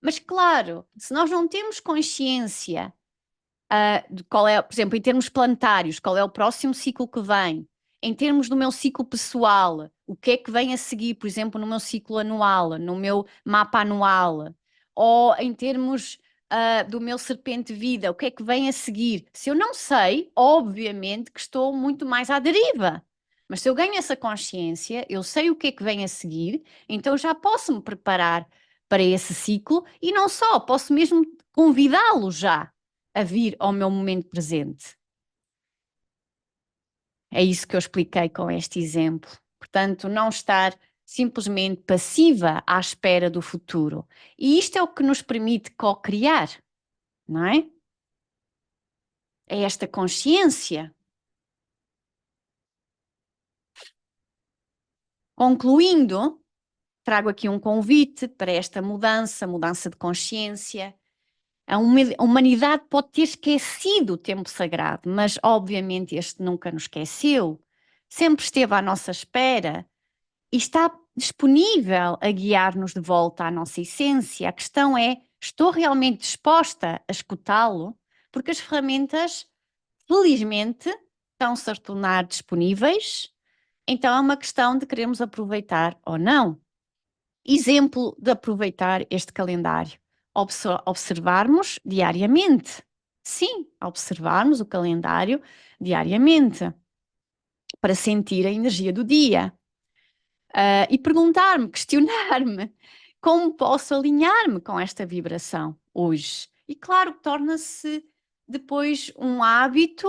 Mas claro, se nós não temos consciência de qual é, por exemplo, em termos planetários, qual é o próximo ciclo que vem, em termos do meu ciclo pessoal, o que é que vem a seguir, por exemplo, no meu ciclo anual, no meu mapa anual, ou em termos do meu serpente vida, o que é que vem a seguir? Se eu não sei, obviamente que estou muito mais à deriva. Mas se eu ganho essa consciência, eu sei o que é que vem a seguir, então já posso me preparar para esse ciclo e não só, posso mesmo convidá-lo já a vir ao meu momento presente. É isso que eu expliquei com este exemplo. Portanto, não estar simplesmente passiva à espera do futuro. E isto é o que nos permite co-criar, não é? É esta consciência. Concluindo, trago aqui um convite para esta mudança de consciência. A humanidade pode ter esquecido o tempo sagrado, mas obviamente este nunca nos esqueceu. Sempre esteve à nossa espera e está disponível a guiar-nos de volta à nossa essência. A questão é: estou realmente disposta a escutá-lo? Porque as ferramentas, felizmente, estão-se a tornar disponíveis, então é uma questão de queremos aproveitar ou não. Exemplo de aproveitar este calendário: observarmos diariamente. Sim, observarmos o calendário diariamente para sentir a energia do dia. E perguntar-me, questionar-me, como posso alinhar-me com esta vibração hoje? E claro, torna-se depois um hábito,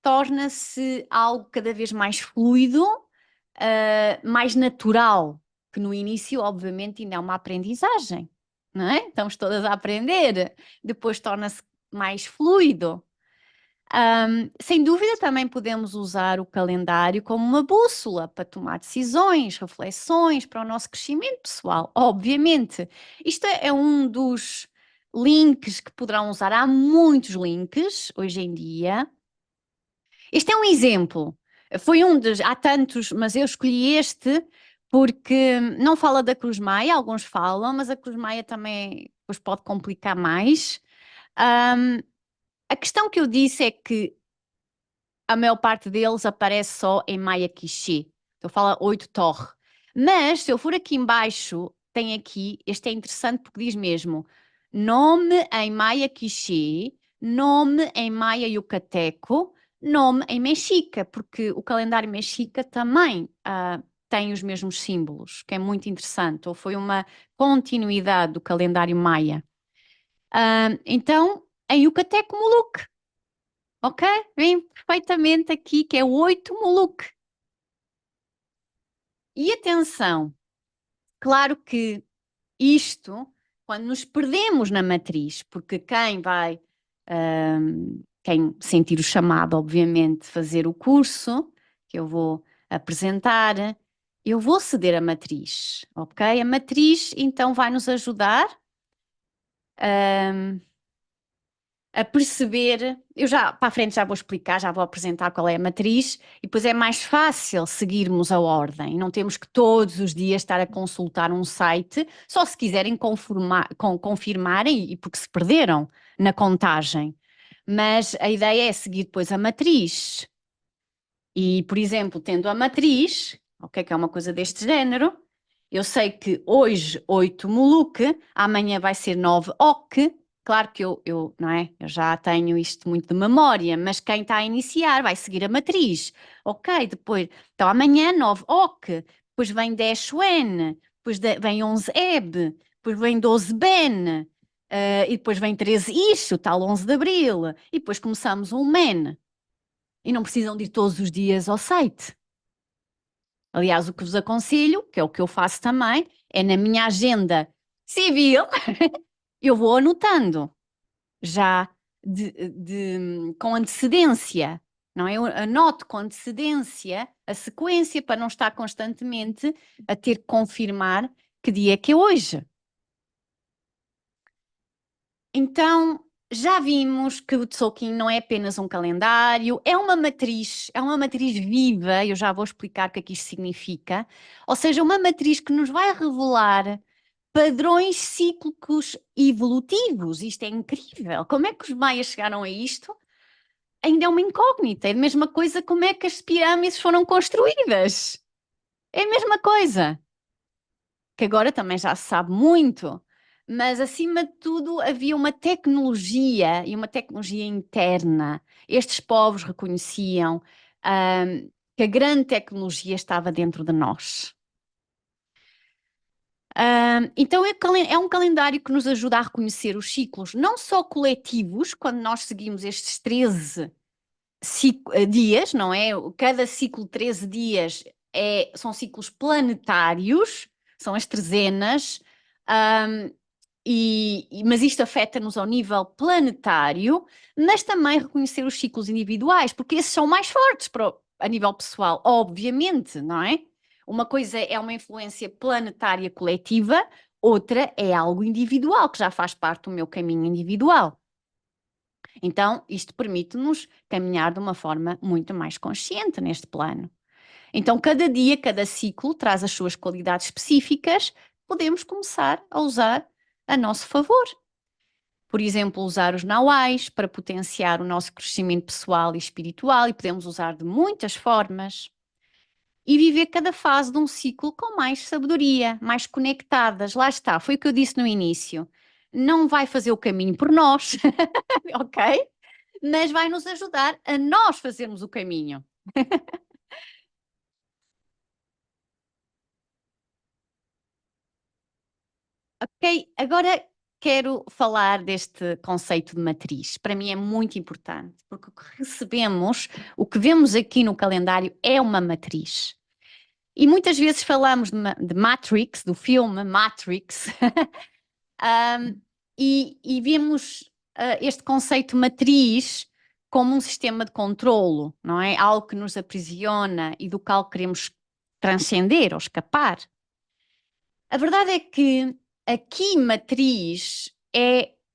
torna-se algo cada vez mais fluido, mais natural, que no início, obviamente, ainda é uma aprendizagem, não é? Estamos todas a aprender, depois torna-se mais fluido. Sem dúvida, também podemos usar o calendário como uma bússola para tomar decisões, reflexões para o nosso crescimento pessoal. Obviamente, isto é um dos links que poderão usar. Há muitos links hoje em dia. Este é um exemplo. Foi um dos, há tantos, mas eu escolhi este porque não fala da Cruz Maia, alguns falam, mas a Cruz Maia também depois pode complicar mais. Ahm, a questão que eu disse é que a maior parte deles aparece só em Maya Quiché. Então fala 8 torre. Mas se eu for aqui embaixo, tem aqui, este é interessante porque diz mesmo nome em Maya Quiché, nome em Maya Yucateco, nome em Mexica, porque o calendário mexica também tem os mesmos símbolos, que é muito interessante, ou foi uma continuidade do calendário maia. Então, em Yucateco Moluque, ok? Vem perfeitamente aqui, que é o 8 Moluque. E atenção, claro que isto, quando nos perdemos na matriz, porque quem sentir o chamado, obviamente, fazer o curso, que eu vou apresentar, eu vou ceder a matriz, ok? A matriz, então, vai nos ajudar a perceber, eu já para a frente já vou explicar, já vou apresentar qual é a matriz e depois é mais fácil seguirmos a ordem. Não temos que todos os dias estar a consultar um site, só se quiserem confirmarem e porque se perderam na contagem. Mas a ideia é seguir depois a matriz. E, por exemplo, tendo a matriz, ok, que é uma coisa deste género, eu sei que hoje 8 Moluque, amanhã vai ser 9 Oque. Claro que não é? Eu já tenho isto muito de memória, mas quem está a iniciar vai seguir a matriz. Ok, depois, então amanhã 9 Oque, depois vem 10 Xuen, depois vem 11 Eb, depois vem 12 Ben, e depois vem 13 Ixo, tal 11 de Abril, e depois começamos um Men. E não precisam de ir todos os dias ao site. Aliás, o que vos aconselho, que é o que eu faço também, é na minha agenda civil, eu vou anotando já com antecedência, não é? Eu anoto com antecedência a sequência para não estar constantemente a ter que confirmar que dia é que é hoje. Então, Já vimos que o Tzolk'in não é apenas um calendário, é uma matriz viva, eu já vou explicar o que é que isto significa. Ou seja, uma matriz que nos vai revelar padrões cíclicos evolutivos. Isto é incrível. Como é que os maias chegaram a isto? Ainda é uma incógnita. É a mesma coisa como é que as pirâmides foram construídas. É a mesma coisa. Que agora também já se sabe muito, mas acima de tudo havia uma tecnologia e uma tecnologia interna. Estes povos reconheciam, que a grande tecnologia estava dentro de nós. Então é um calendário que nos ajuda a reconhecer os ciclos, não só coletivos, quando nós seguimos estes 13 dias, não é? Cada ciclo de 13 dias são ciclos planetários, são as trezenas, ahm, mas isto afeta-nos ao nível planetário, mas também reconhecer os ciclos individuais, porque esses são mais fortes a nível pessoal, obviamente, não é? Uma coisa é uma influência planetária coletiva, outra é algo individual, que já faz parte do meu caminho individual. Então, isto permite-nos caminhar de uma forma muito mais consciente neste plano. Então, cada dia, cada ciclo traz as suas qualidades específicas, podemos começar a usar a nosso favor. Por exemplo, usar os nauais para potenciar o nosso crescimento pessoal e espiritual, e podemos usar de muitas formas. E viver cada fase de um ciclo com mais sabedoria, mais conectadas. Lá está, foi o que eu disse no início. Não vai fazer o caminho por nós, ok? Mas vai nos ajudar a nós fazermos o caminho. Ok, agora quero falar deste conceito de matriz. Para mim é muito importante, porque o que recebemos, o que vemos aqui no calendário é uma matriz. E muitas vezes falamos de Matrix, do filme Matrix, e vemos este conceito matriz como um sistema de controlo, não é? Algo que nos aprisiona e do qual queremos transcender ou escapar. A verdade é que aqui matriz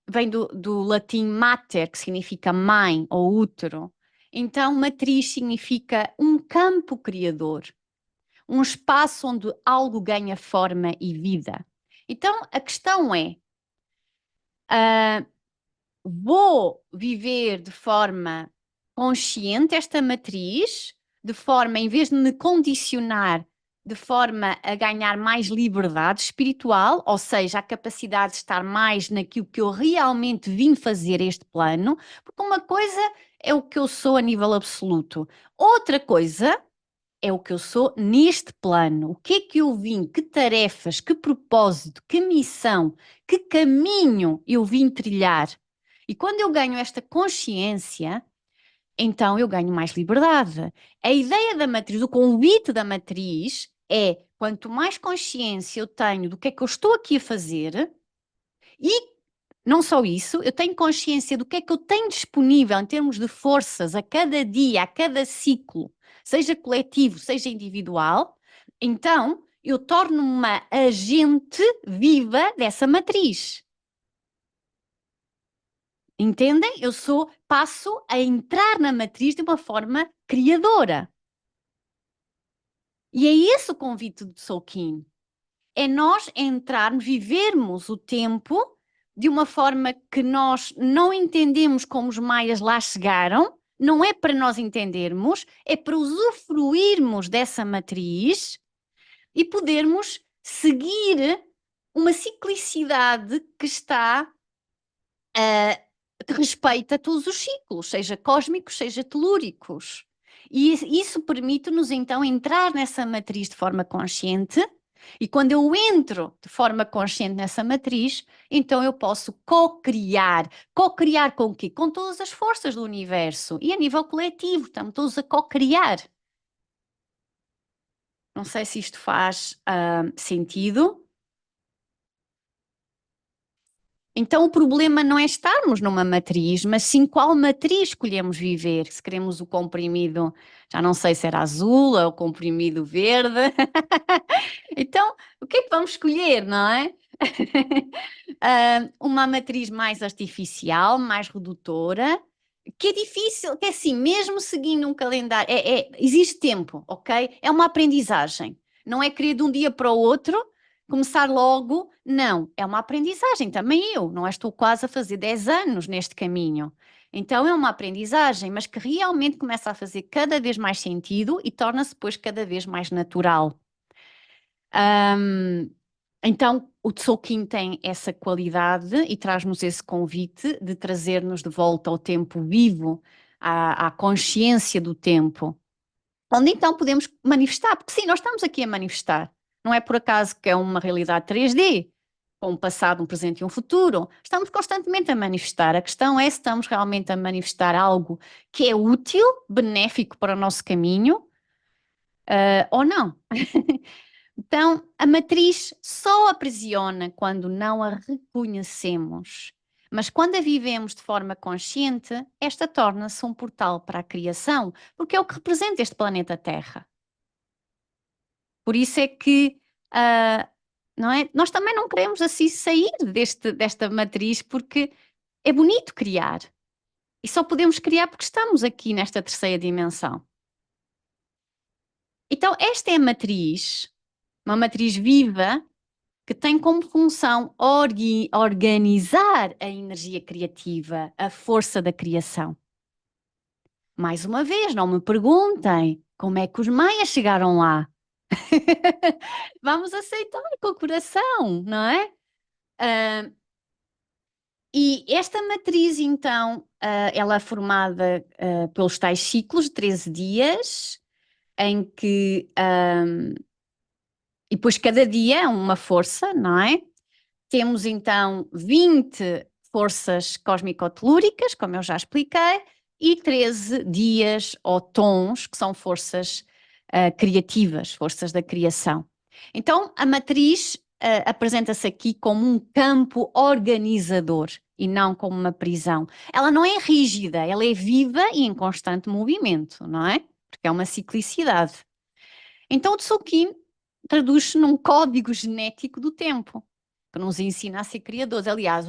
vem do latim mater, que significa mãe ou útero. Então, matriz significa um campo criador, um espaço onde algo ganha forma e vida. Então, a questão é: ah, vou viver de forma consciente esta matriz, de forma, em vez de me condicionar, de forma a ganhar mais liberdade espiritual, ou seja, a capacidade de estar mais naquilo que eu realmente vim fazer este plano, porque uma coisa é o que eu sou a nível absoluto, outra coisa é o que eu sou neste plano. O que é que eu vim? Que tarefas? Que propósito? Que missão? Que caminho eu vim trilhar? E quando eu ganho esta consciência, então eu ganho mais liberdade. A ideia da matriz, o convite da matriz é: quanto mais consciência eu tenho do que é que eu estou aqui a fazer, e não só isso, eu tenho consciência do que é que eu tenho disponível em termos de forças a cada dia, a cada ciclo, seja coletivo, seja individual, então eu torno-me uma agente viva dessa matriz. Entendem? Passo a entrar na matriz de uma forma criadora. E é esse o convite do Tzolk'in. É nós entrarmos, vivermos o tempo de uma forma que nós não entendemos como os maias lá chegaram, não é para nós entendermos, é para usufruirmos dessa matriz e podermos seguir uma ciclicidade que está, que respeita todos os ciclos, seja cósmicos, seja telúricos. E isso permite-nos então entrar nessa matriz de forma consciente. E quando eu entro de forma consciente nessa matriz, então eu posso co-criar. Co-criar com o quê? Com todas as forças do universo. E a nível coletivo, estamos todos a co-criar. Não sei se isto faz sentido. Então, o problema não é estarmos numa matriz, mas sim qual matriz escolhemos viver. Se queremos o comprimido, já não sei se era azul ou o comprimido verde. Então, o que é que vamos escolher, não é? Uma matriz mais artificial, mais redutora, que é difícil, que é assim, mesmo seguindo um calendário, existe tempo, ok? É uma aprendizagem, não é querer de um dia para o outro, começar logo, não, é uma aprendizagem, também eu, não é? Estou quase a fazer 10 anos neste caminho, então é uma aprendizagem, mas que realmente começa a fazer cada vez mais sentido e torna-se depois cada vez mais natural. Ahm, então, o Tzolk'in tem essa qualidade e traz-nos esse convite de trazer-nos de volta ao tempo vivo, à consciência do tempo, onde então podemos manifestar, porque sim, nós estamos aqui a manifestar, não é por acaso que é uma realidade 3D, com um passado, um presente e um futuro, estamos constantemente a manifestar. A questão é se estamos realmente a manifestar algo que é útil, benéfico para o nosso caminho, ou não. Então, a matriz só aprisiona quando não a reconhecemos. Mas quando a vivemos de forma consciente, esta torna-se um portal para a criação, porque é o que representa este planeta Terra. Por isso é que, não é? Nós também não queremos assim sair desta matriz, porque é bonito criar. E só podemos criar porque estamos aqui nesta terceira dimensão. Então, esta é a matriz, uma matriz viva que tem como função organizar a energia criativa, a força da criação. Mais uma vez, não me perguntem como é que os maias chegaram lá. Vamos aceitar com o coração, não é? Ah, e esta matriz, então, ela é formada pelos tais ciclos de 13 dias, em que, e depois cada dia é uma força, não é? Temos então 20 forças cósmico-telúricas, como eu já expliquei, e 13 dias ou tons, que são forças criativas, forças da criação. Então, a matriz apresenta-se aqui como um campo organizador e não como uma prisão. Ela não é rígida, ela é viva e em constante movimento, não é? Porque é uma ciclicidade. Então, o Tzolk'in traduz-se num código genético do tempo, que nos ensina a ser criadores. Aliás,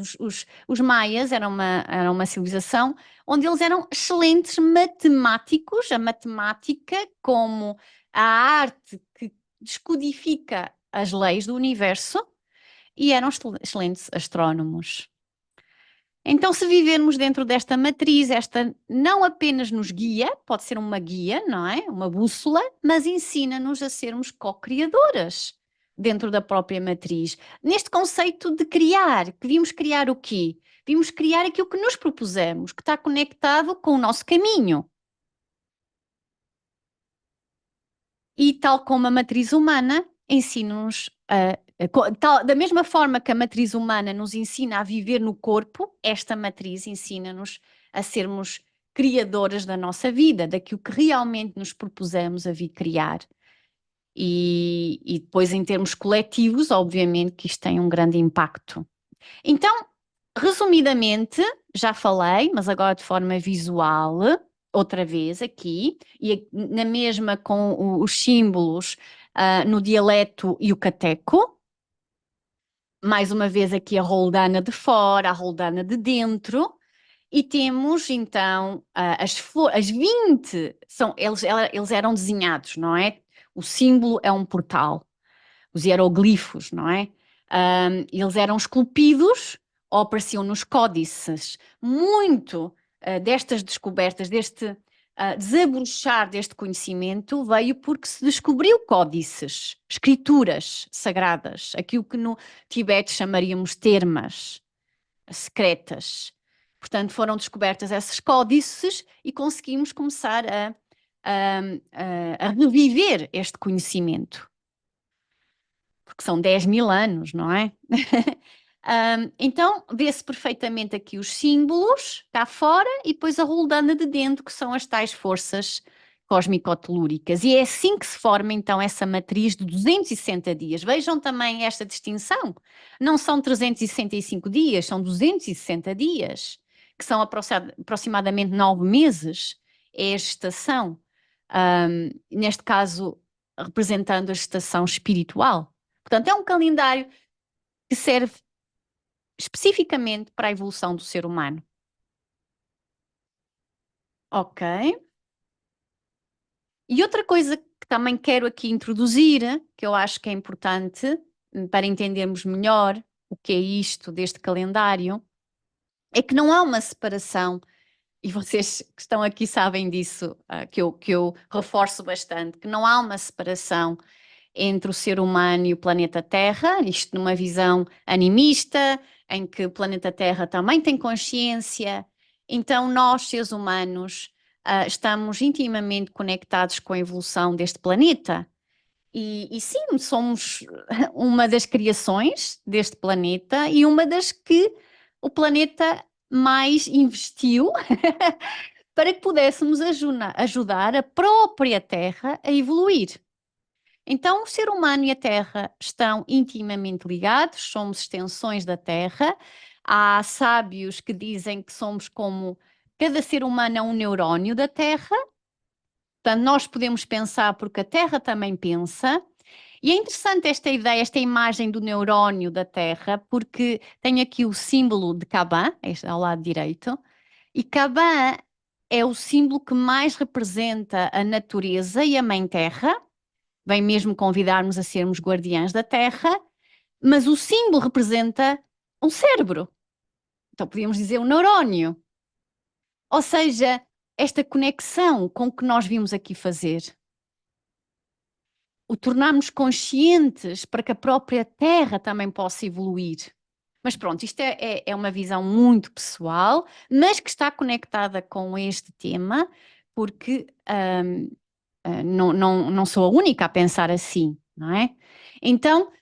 os maias eram uma civilização onde eles eram excelentes matemáticos, a matemática como a arte que descodifica as leis do universo, e eram excelentes astrónomos. Então, se vivermos dentro desta matriz, esta não apenas nos guia, pode ser uma guia, não é? Uma bússola, mas ensina-nos a sermos co-criadoras dentro da própria matriz. Neste conceito de criar, que vimos criar o quê? Vimos criar aquilo que nos propusemos, que está conectado com o nosso caminho. E tal como a matriz humana, ensina-nos da mesma forma que a matriz humana nos ensina a viver no corpo, esta matriz ensina-nos a sermos criadoras da nossa vida, daquilo que realmente nos propusemos a vir criar. E depois, em termos coletivos, obviamente que isto tem um grande impacto. Então, resumidamente, já falei, mas agora de forma visual, outra vez aqui, e na mesma com os símbolos no dialeto yucateco. Mais uma vez aqui a roldana de fora, a roldana de dentro, e temos então as 20, eles eram desenhados, não é? O símbolo é um portal, os hieroglifos, não é? Eles eram esculpidos ou apareciam nos códices. Muito destas descobertas, deste desabrochar deste conhecimento veio porque se descobriu códices, escrituras sagradas, aquilo que no Tibete chamaríamos termas secretas. Portanto, foram descobertas esses códices e conseguimos começar a reviver este conhecimento porque são 10 mil anos, não é? Então, vê-se perfeitamente aqui os símbolos cá fora e depois a roldana de dentro, que são as tais forças cósmico-telúricas. E é assim que se forma então essa matriz de 260 dias. Vejam também esta distinção. Não são 365 dias, são 260 dias, que são aproximadamente 9 meses. É a gestação. Neste caso, representando a gestação espiritual. Portanto, é um calendário que serve especificamente para a evolução do ser humano. Ok? E outra coisa que também quero aqui introduzir, que eu acho que é importante para entendermos melhor o que é isto deste calendário, é que não há uma separação, e vocês que estão aqui sabem disso, que eu reforço bastante, que não há uma separação entre o ser humano e o planeta Terra, isto numa visão animista, em que o planeta Terra também tem consciência. Então, nós, seres humanos, estamos intimamente conectados com a evolução deste planeta. E sim, somos uma das criações deste planeta e uma das que o planeta mais investiu para que pudéssemos ajudar a própria Terra a evoluir. Então, o ser humano e a Terra estão intimamente ligados, somos extensões da Terra. Há sábios que dizem que somos como cada ser humano é um neurónio da Terra. Portanto, nós podemos pensar porque a Terra também pensa. E é interessante esta ideia, esta imagem do neurónio da Terra, porque tem aqui o símbolo de Caban, este ao lado direito, e Caban é o símbolo que mais representa a natureza e a Mãe Terra, vem mesmo convidar-nos a sermos guardiães da Terra, mas o símbolo representa um cérebro. Então podíamos dizer um neurónio. Ou seja, esta conexão com o que nós vimos aqui fazer. O tornarmos conscientes para que a própria Terra também possa evoluir. Mas pronto, isto é uma visão muito pessoal, mas que está conectada com este tema, porque não sou a única a pensar assim, não é? Então,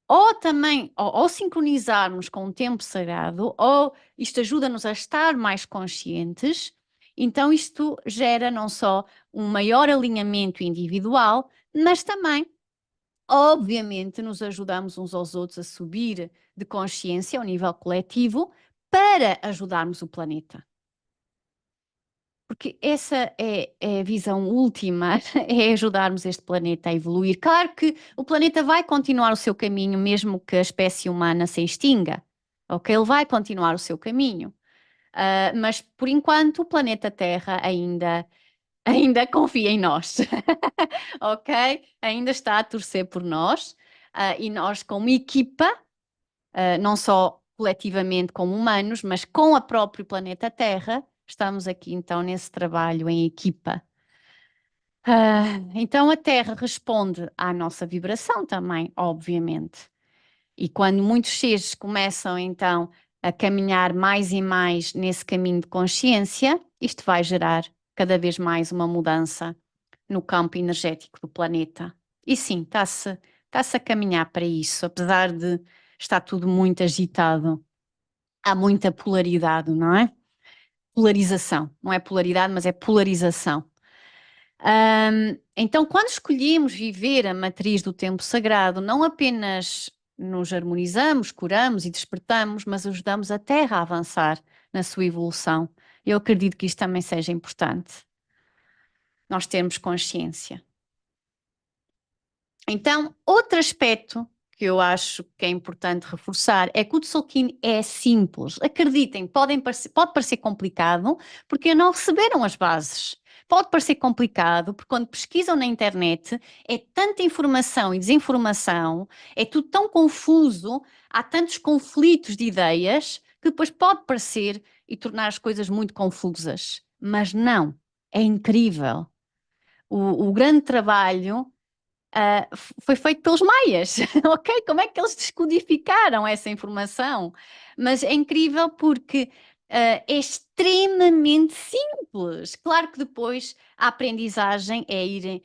ou também, ou sincronizarmos com o tempo sagrado, ou isto ajuda-nos a estar mais conscientes, então isto gera não só um maior alinhamento individual, mas também, obviamente, nos ajudamos uns aos outros a subir de consciência ao nível coletivo para ajudarmos o planeta. Porque essa é a visão última, é ajudarmos este planeta a evoluir. Claro que o planeta vai continuar o seu caminho, mesmo que a espécie humana se extinga. Ok? Ele vai continuar o seu caminho. Mas, por enquanto, o planeta Terra ainda confia em nós. Ok? Ainda está a torcer por nós. E nós, como equipa, não só coletivamente como humanos, mas com a próprio planeta Terra, estamos aqui então nesse trabalho em equipa. Então a Terra responde à nossa vibração também, obviamente. E quando muitos seres começam então a caminhar mais e mais nesse caminho de consciência, isto vai gerar cada vez mais uma mudança no campo energético do planeta. E sim, está-se a caminhar para isso, apesar de estar tudo muito agitado. Há muita polaridade, não é? Polarização. Não é polaridade, mas é polarização. Então, quando escolhemos viver a matriz do tempo sagrado, não apenas nos harmonizamos, curamos e despertamos, mas ajudamos a Terra a avançar na sua evolução. Eu acredito que isto também seja importante. Nós termos consciência. Então, outro aspecto que eu acho que é importante reforçar é que o Tzolk'in é simples. Acreditem, pode parecer complicado porque não receberam as bases. Pode parecer complicado porque quando pesquisam na internet é tanta informação e desinformação, é tudo tão confuso, há tantos conflitos de ideias que depois pode parecer e tornar as coisas muito confusas. Mas não, é incrível. O grande trabalho foi feito pelos maias, ok? Como é que eles descodificaram essa informação? Mas é incrível porque é extremamente simples. Claro que depois a aprendizagem é ir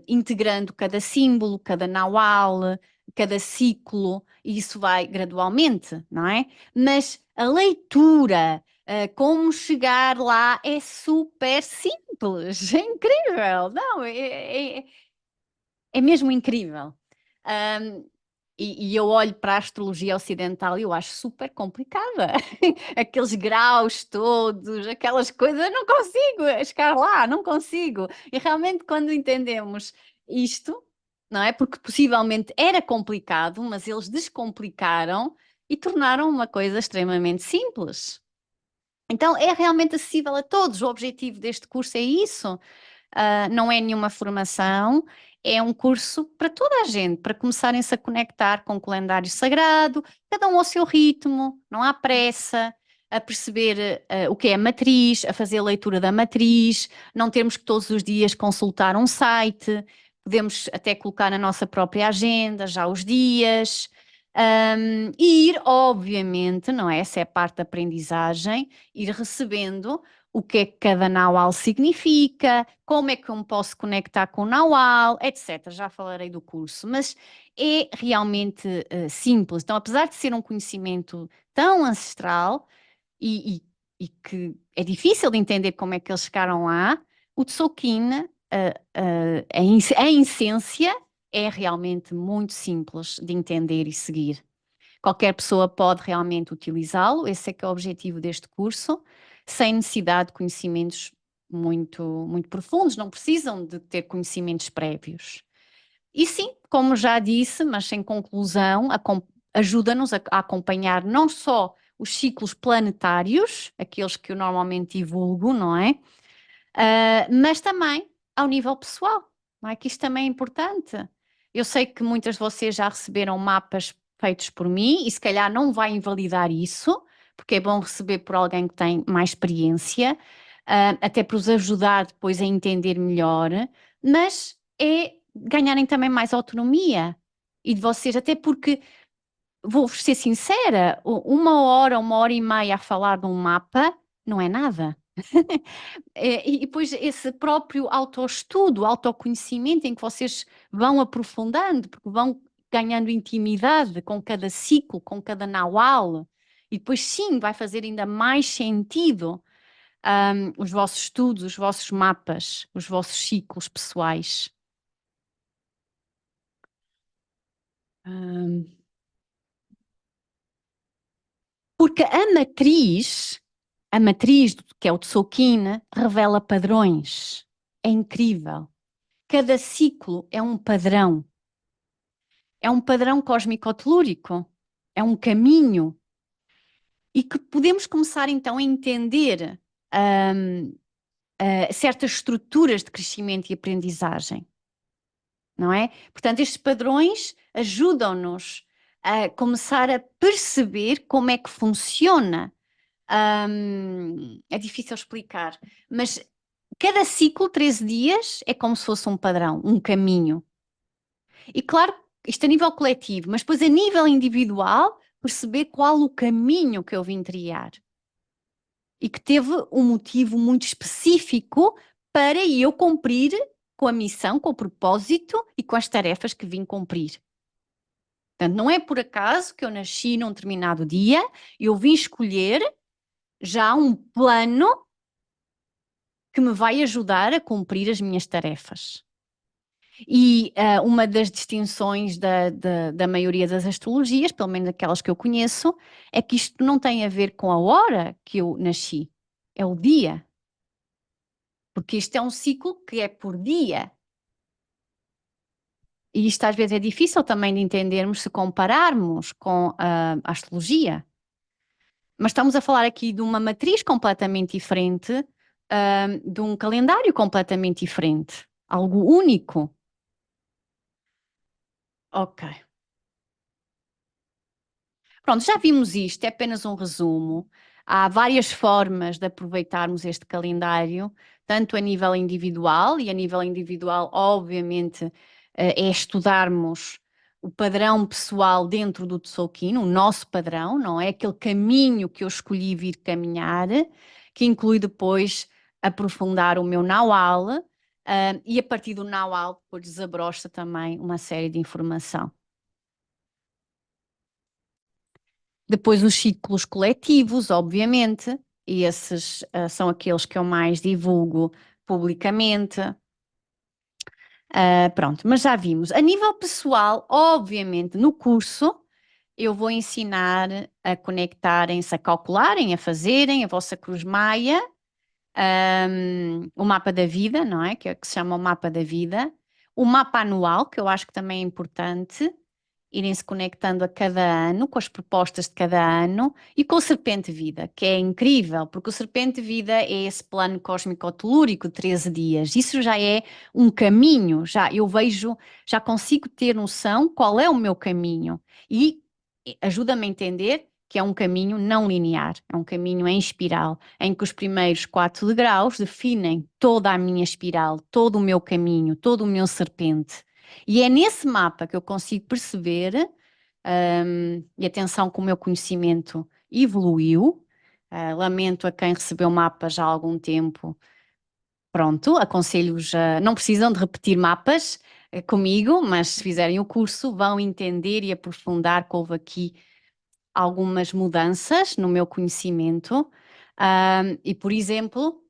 integrando cada símbolo, cada naual, cada ciclo, e isso vai gradualmente, não é? Mas a leitura, como chegar lá é super simples, é incrível, não, é mesmo incrível. Ahm, e eu olho para a astrologia ocidental e eu acho super complicada. Aqueles graus todos, aquelas coisas, eu não consigo chegar lá, não consigo. E realmente, quando entendemos isto, não é? Porque possivelmente era complicado, mas eles descomplicaram e tornaram uma coisa extremamente simples. Então é realmente acessível a todos. O objetivo deste curso é isso. Não é nenhuma formação, é um curso para toda a gente, para começarem-se a conectar com o calendário sagrado, cada um ao seu ritmo, não há pressa, a perceber o que é a matriz, a fazer a leitura da matriz, não temos que todos os dias consultar um site, podemos até colocar na nossa própria agenda já os dias. E ir, obviamente, não é? Essa é a parte da aprendizagem, ir recebendo o que é que cada Naual significa, como é que eu me posso conectar com o Naual, etc. Já falarei do curso, mas é realmente simples. Então, apesar de ser um conhecimento tão ancestral e que é difícil de entender como é que eles chegaram lá, o Tzolk'in, em essência, é realmente muito simples de entender e seguir. Qualquer pessoa pode realmente utilizá-lo, esse é que é o objetivo deste curso, sem necessidade de conhecimentos muito profundos, não precisam de ter conhecimentos prévios. E sim, como já disse, mas em conclusão, ajuda-nos a acompanhar não só os ciclos planetários, aqueles que eu normalmente divulgo, não é? Mas também ao nível pessoal, não é? Que isto também é importante. Eu sei que muitas de vocês já receberam mapas feitos por mim e se calhar não vai invalidar isso, porque é bom receber por alguém que tem mais experiência, até para os ajudar depois a entender melhor, mas é ganharem também mais autonomia e de vocês, até porque, vou-vos ser sincera, uma hora e meia a falar de um mapa não é nada. E depois esse próprio autoestudo, autoconhecimento em que vocês vão aprofundando, porque vão ganhando intimidade com cada ciclo, com cada naual, e depois sim vai fazer ainda mais sentido os vossos estudos, os vossos mapas, os vossos ciclos pessoais. Ahm, Porque a matriz que é o Tzolk'in, revela padrões. É incrível. Cada ciclo é um padrão. É um padrão cósmico-telúrico, é um caminho, e que podemos começar então a entender hum, certas estruturas de crescimento e aprendizagem, não é? Portanto, estes padrões ajudam-nos a começar a perceber como é que funciona. É difícil explicar, mas cada ciclo, 13 dias, é como se fosse um padrão, um caminho. E claro, isto a nível coletivo, mas depois a nível individual, perceber qual o caminho que eu vim trilhar. E que teve um motivo muito específico para eu cumprir com a missão, com o propósito e com as tarefas que vim cumprir. Portanto, não é por acaso que eu nasci num determinado dia, eu vim escolher já um plano que me vai ajudar a cumprir as minhas tarefas. E uma das distinções da maioria das astrologias, pelo menos aquelas que eu conheço, é que isto não tem a ver com a hora que eu nasci, é o dia. Porque isto é um ciclo que é por dia. E isto às vezes é difícil também de entendermos se compararmos com a astrologia. Mas estamos a falar aqui de uma matriz completamente diferente, de um calendário completamente diferente, algo único. Ok. Pronto, já vimos isto, é apenas um resumo. Há várias formas de aproveitarmos este calendário, tanto a nível individual, e a nível individual, obviamente, é estudarmos o padrão pessoal dentro do Tzolk'in, o nosso padrão, não é? Aquele caminho que eu escolhi vir caminhar, que inclui depois aprofundar o meu Naual, e a partir do Naual depois desabrocha também uma série de informação. Depois os ciclos coletivos, obviamente, e esses são aqueles que eu mais divulgo publicamente. Pronto, mas já vimos. A nível pessoal, obviamente, no curso, eu vou ensinar a conectarem-se, a calcularem, a fazerem a vossa cruz maia, o mapa da vida, não é? Que é que se chama o mapa da vida, O mapa anual, que eu acho que também é importante, irem se conectando a cada ano, com as propostas de cada ano, e com o Serpente Vida, que é incrível, porque o Serpente Vida é esse plano cósmico telúrico de 13 dias. Isso já é um caminho, já eu vejo, já consigo ter noção qual é o meu caminho. E ajuda-me a entender que é um caminho não linear, é um caminho em espiral, em que os primeiros 4 degraus definem toda a minha espiral, todo o meu caminho, todo o meu serpente. E é nesse mapa que eu consigo perceber, e atenção que o meu conhecimento evoluiu. Lamento a quem recebeu mapas já há algum tempo. Pronto, aconselho-vos a não precisam de repetir mapas comigo, mas se fizerem o curso vão entender e aprofundar que houve aqui algumas mudanças no meu conhecimento. E, por exemplo,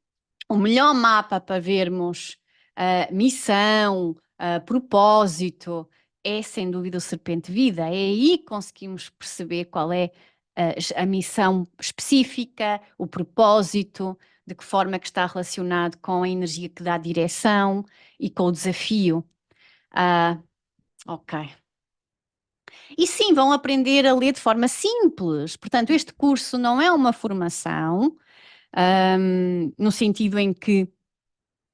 o melhor mapa para vermos missão, propósito, é sem dúvida o Serpente Vida. É aí que conseguimos perceber qual é a missão específica, o propósito, de que forma é que está relacionado com a energia que dá direção e com o desafio. Ok. E sim, vão aprender a ler de forma simples. Portanto, este curso não é uma formação, no sentido em que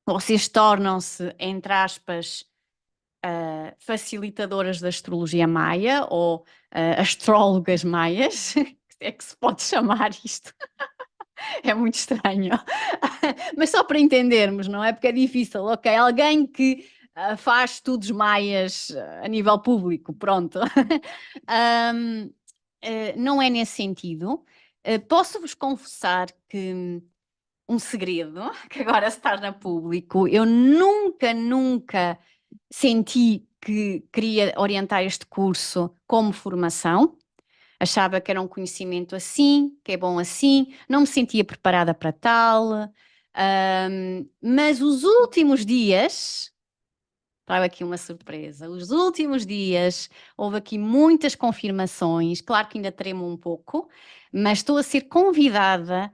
vocês tornam-se, entre aspas, facilitadoras da astrologia maia ou astrólogas maias, se é que se pode chamar isto. É muito estranho. Mas só para entendermos, não é? Porque é difícil. Ok, alguém que faz estudos maias a nível público, pronto. Um, não é nesse sentido. Posso-vos confessar que um segredo, que agora se torna público, eu nunca senti que queria orientar este curso como formação. Achava que era um conhecimento assim, que é bom assim, não me sentia preparada para tal. Mas os últimos dias, trago aqui uma surpresa, os últimos dias houve aqui muitas confirmações, claro que ainda tremo um pouco, mas estou a ser convidada,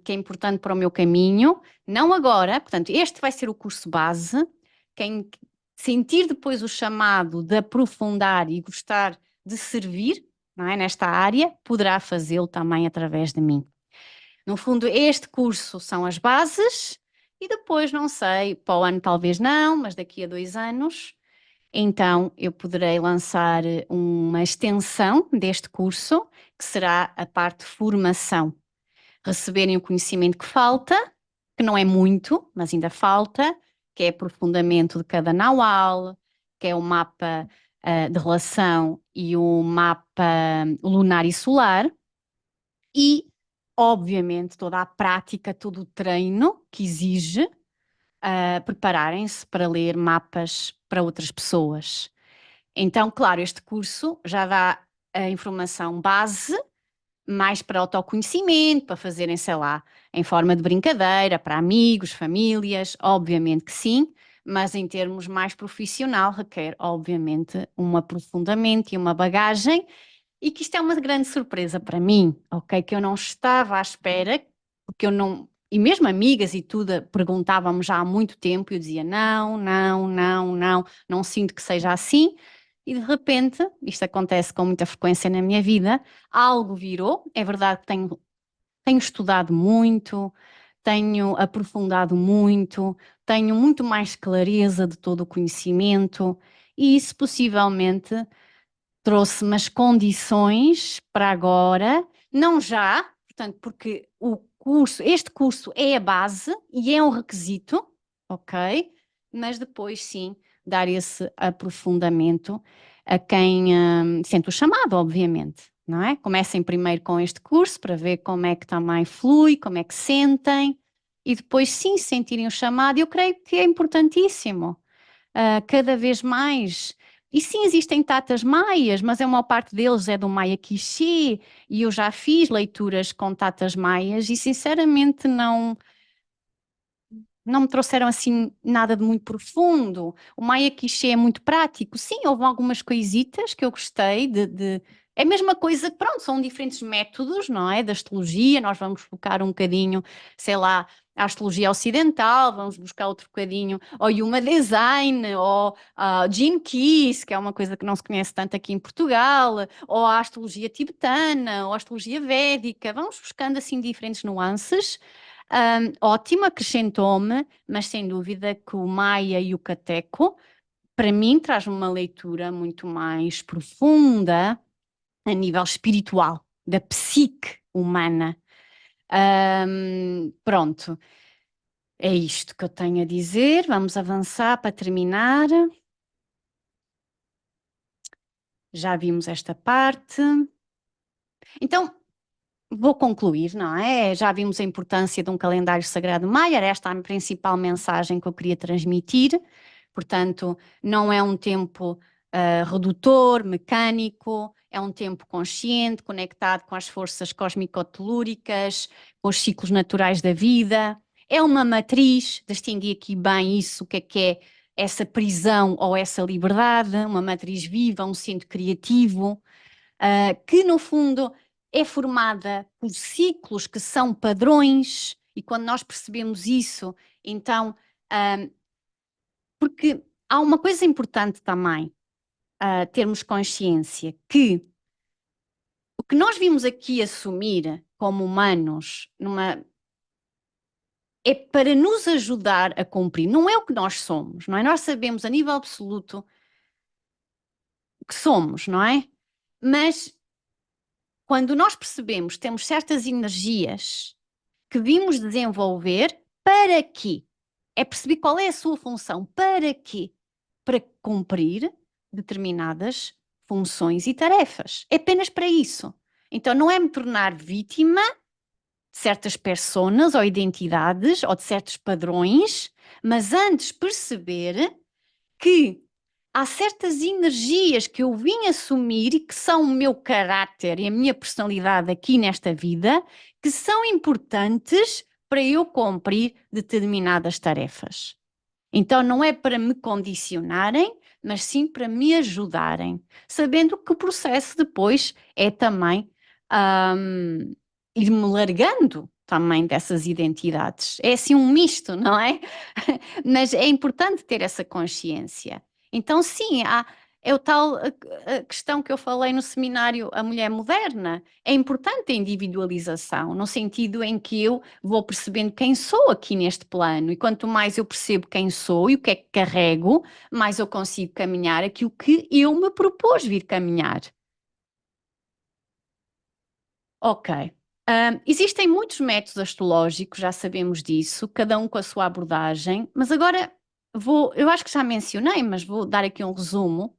que é importante para o meu caminho, não agora, portanto, este vai ser o curso base. Quem sentir depois o chamado de aprofundar e gostar de servir, não é, nesta área, poderá fazê-lo também através de mim. No fundo, este curso são as bases e depois, não sei, para o ano talvez não, mas daqui a 2 anos, então eu poderei lançar uma extensão deste curso, que será a parte de formação. Receberem o conhecimento que falta, que não é muito, mas ainda falta, que é aprofundamento de cada Naual, que é o mapa de relação e o mapa lunar e solar, e, obviamente, toda a prática, todo o treino que exige prepararem-se para ler mapas para outras pessoas. Então, claro, este curso já dá a informação base, mais para autoconhecimento, para fazerem, sei lá, em forma de brincadeira, para amigos, famílias, obviamente que sim, mas em termos mais profissional requer, obviamente, um aprofundamento e uma bagagem, e que isto é uma grande surpresa para mim, ok? Que eu não estava à espera, porque eu não. E mesmo amigas e tudo perguntavam-me já há muito tempo e eu dizia não, não, não, não, não sinto que seja assim. E de repente, isto acontece com muita frequência na minha vida, algo virou. É verdade que tenho estudado muito, tenho aprofundado muito, tenho muito mais clareza de todo o conhecimento e isso possivelmente trouxe-me as condições para agora, não já, portanto, porque este curso é a base e é um requisito, ok? Mas depois sim, dar esse aprofundamento a quem sente o chamado, obviamente, não é? Comecem primeiro com este curso para ver como é que também flui, como é que sentem, e depois sim sentirem o chamado. Eu creio que é importantíssimo cada vez mais. E sim, existem tatas maias, mas a maior parte deles é do Maia Quiché, e eu já fiz leituras com tatas maias e sinceramente não me trouxeram assim nada de muito profundo. O Maia Quiché é muito prático. Sim, houve algumas coisitas que eu gostei É a mesma coisa, pronto, são diferentes métodos, não é? Da astrologia, nós vamos focar um bocadinho, sei lá, a astrologia ocidental, vamos buscar outro bocadinho, ou Human Design, ou Gene Keys, que é uma coisa que não se conhece tanto aqui em Portugal, ou a astrologia tibetana, ou a astrologia védica, vamos buscando assim diferentes nuances. Ótimo, acrescentou-me, mas sem dúvida que o Maia e o Cateco, para mim, traz-me uma leitura muito mais profunda a nível espiritual, da psique humana. Pronto, é isto que eu tenho a dizer. Vamos avançar para terminar. Já vimos esta parte. Então, vou concluir, não é? Já vimos a importância de um calendário sagrado maia, era esta a principal mensagem que eu queria transmitir. Portanto, não é um tempo redutor, mecânico, é um tempo consciente, conectado com as forças cósmico-telúricas, com os ciclos naturais da vida. É uma matriz, distingui aqui bem isso, o que é essa prisão ou essa liberdade, uma matriz viva, um centro criativo, que no fundo é formada por ciclos que são padrões, e quando nós percebemos isso, então, porque há uma coisa importante também, termos consciência que o que nós vimos aqui assumir como humanos é para nos ajudar a cumprir, não é o que nós somos, não é? Nós sabemos a nível absoluto o que somos, não é? Mas quando nós percebemos que temos certas energias que vimos desenvolver, para quê? É perceber qual é a sua função, para quê? Para cumprir determinadas funções e tarefas. É apenas para isso. Então não é me tornar vítima de certas personas ou identidades ou de certos padrões, mas antes perceber que há certas energias que eu vim assumir e que são o meu caráter e a minha personalidade aqui nesta vida, que são importantes para eu cumprir determinadas tarefas. Então não é para me condicionarem, mas sim para me ajudarem, sabendo que o processo depois é também ir-me largando também dessas identidades. É assim um misto, não é? Mas é importante ter essa consciência. Então, sim, é o tal a questão que eu falei no seminário A Mulher Moderna. É importante a individualização, no sentido em que eu vou percebendo quem sou aqui neste plano. E quanto mais eu percebo quem sou e o que é que carrego, mais eu consigo caminhar aquilo que eu me propus vir caminhar. Ok. Existem muitos métodos astrológicos, já sabemos disso, cada um com a sua abordagem, mas agora eu acho que já mencionei, mas vou dar aqui um resumo.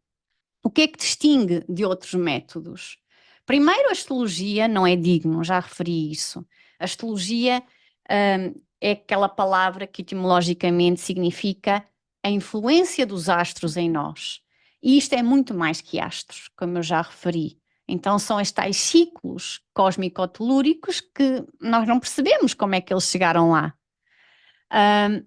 O que é que distingue de outros métodos? Primeiro, a astrologia não é digno, já referi isso. A astrologia, é aquela palavra que etimologicamente significa a influência dos astros em nós. E isto é muito mais que astros, como eu já referi. Então são estes tais ciclos cósmico-telúricos que nós não percebemos como é que eles chegaram lá.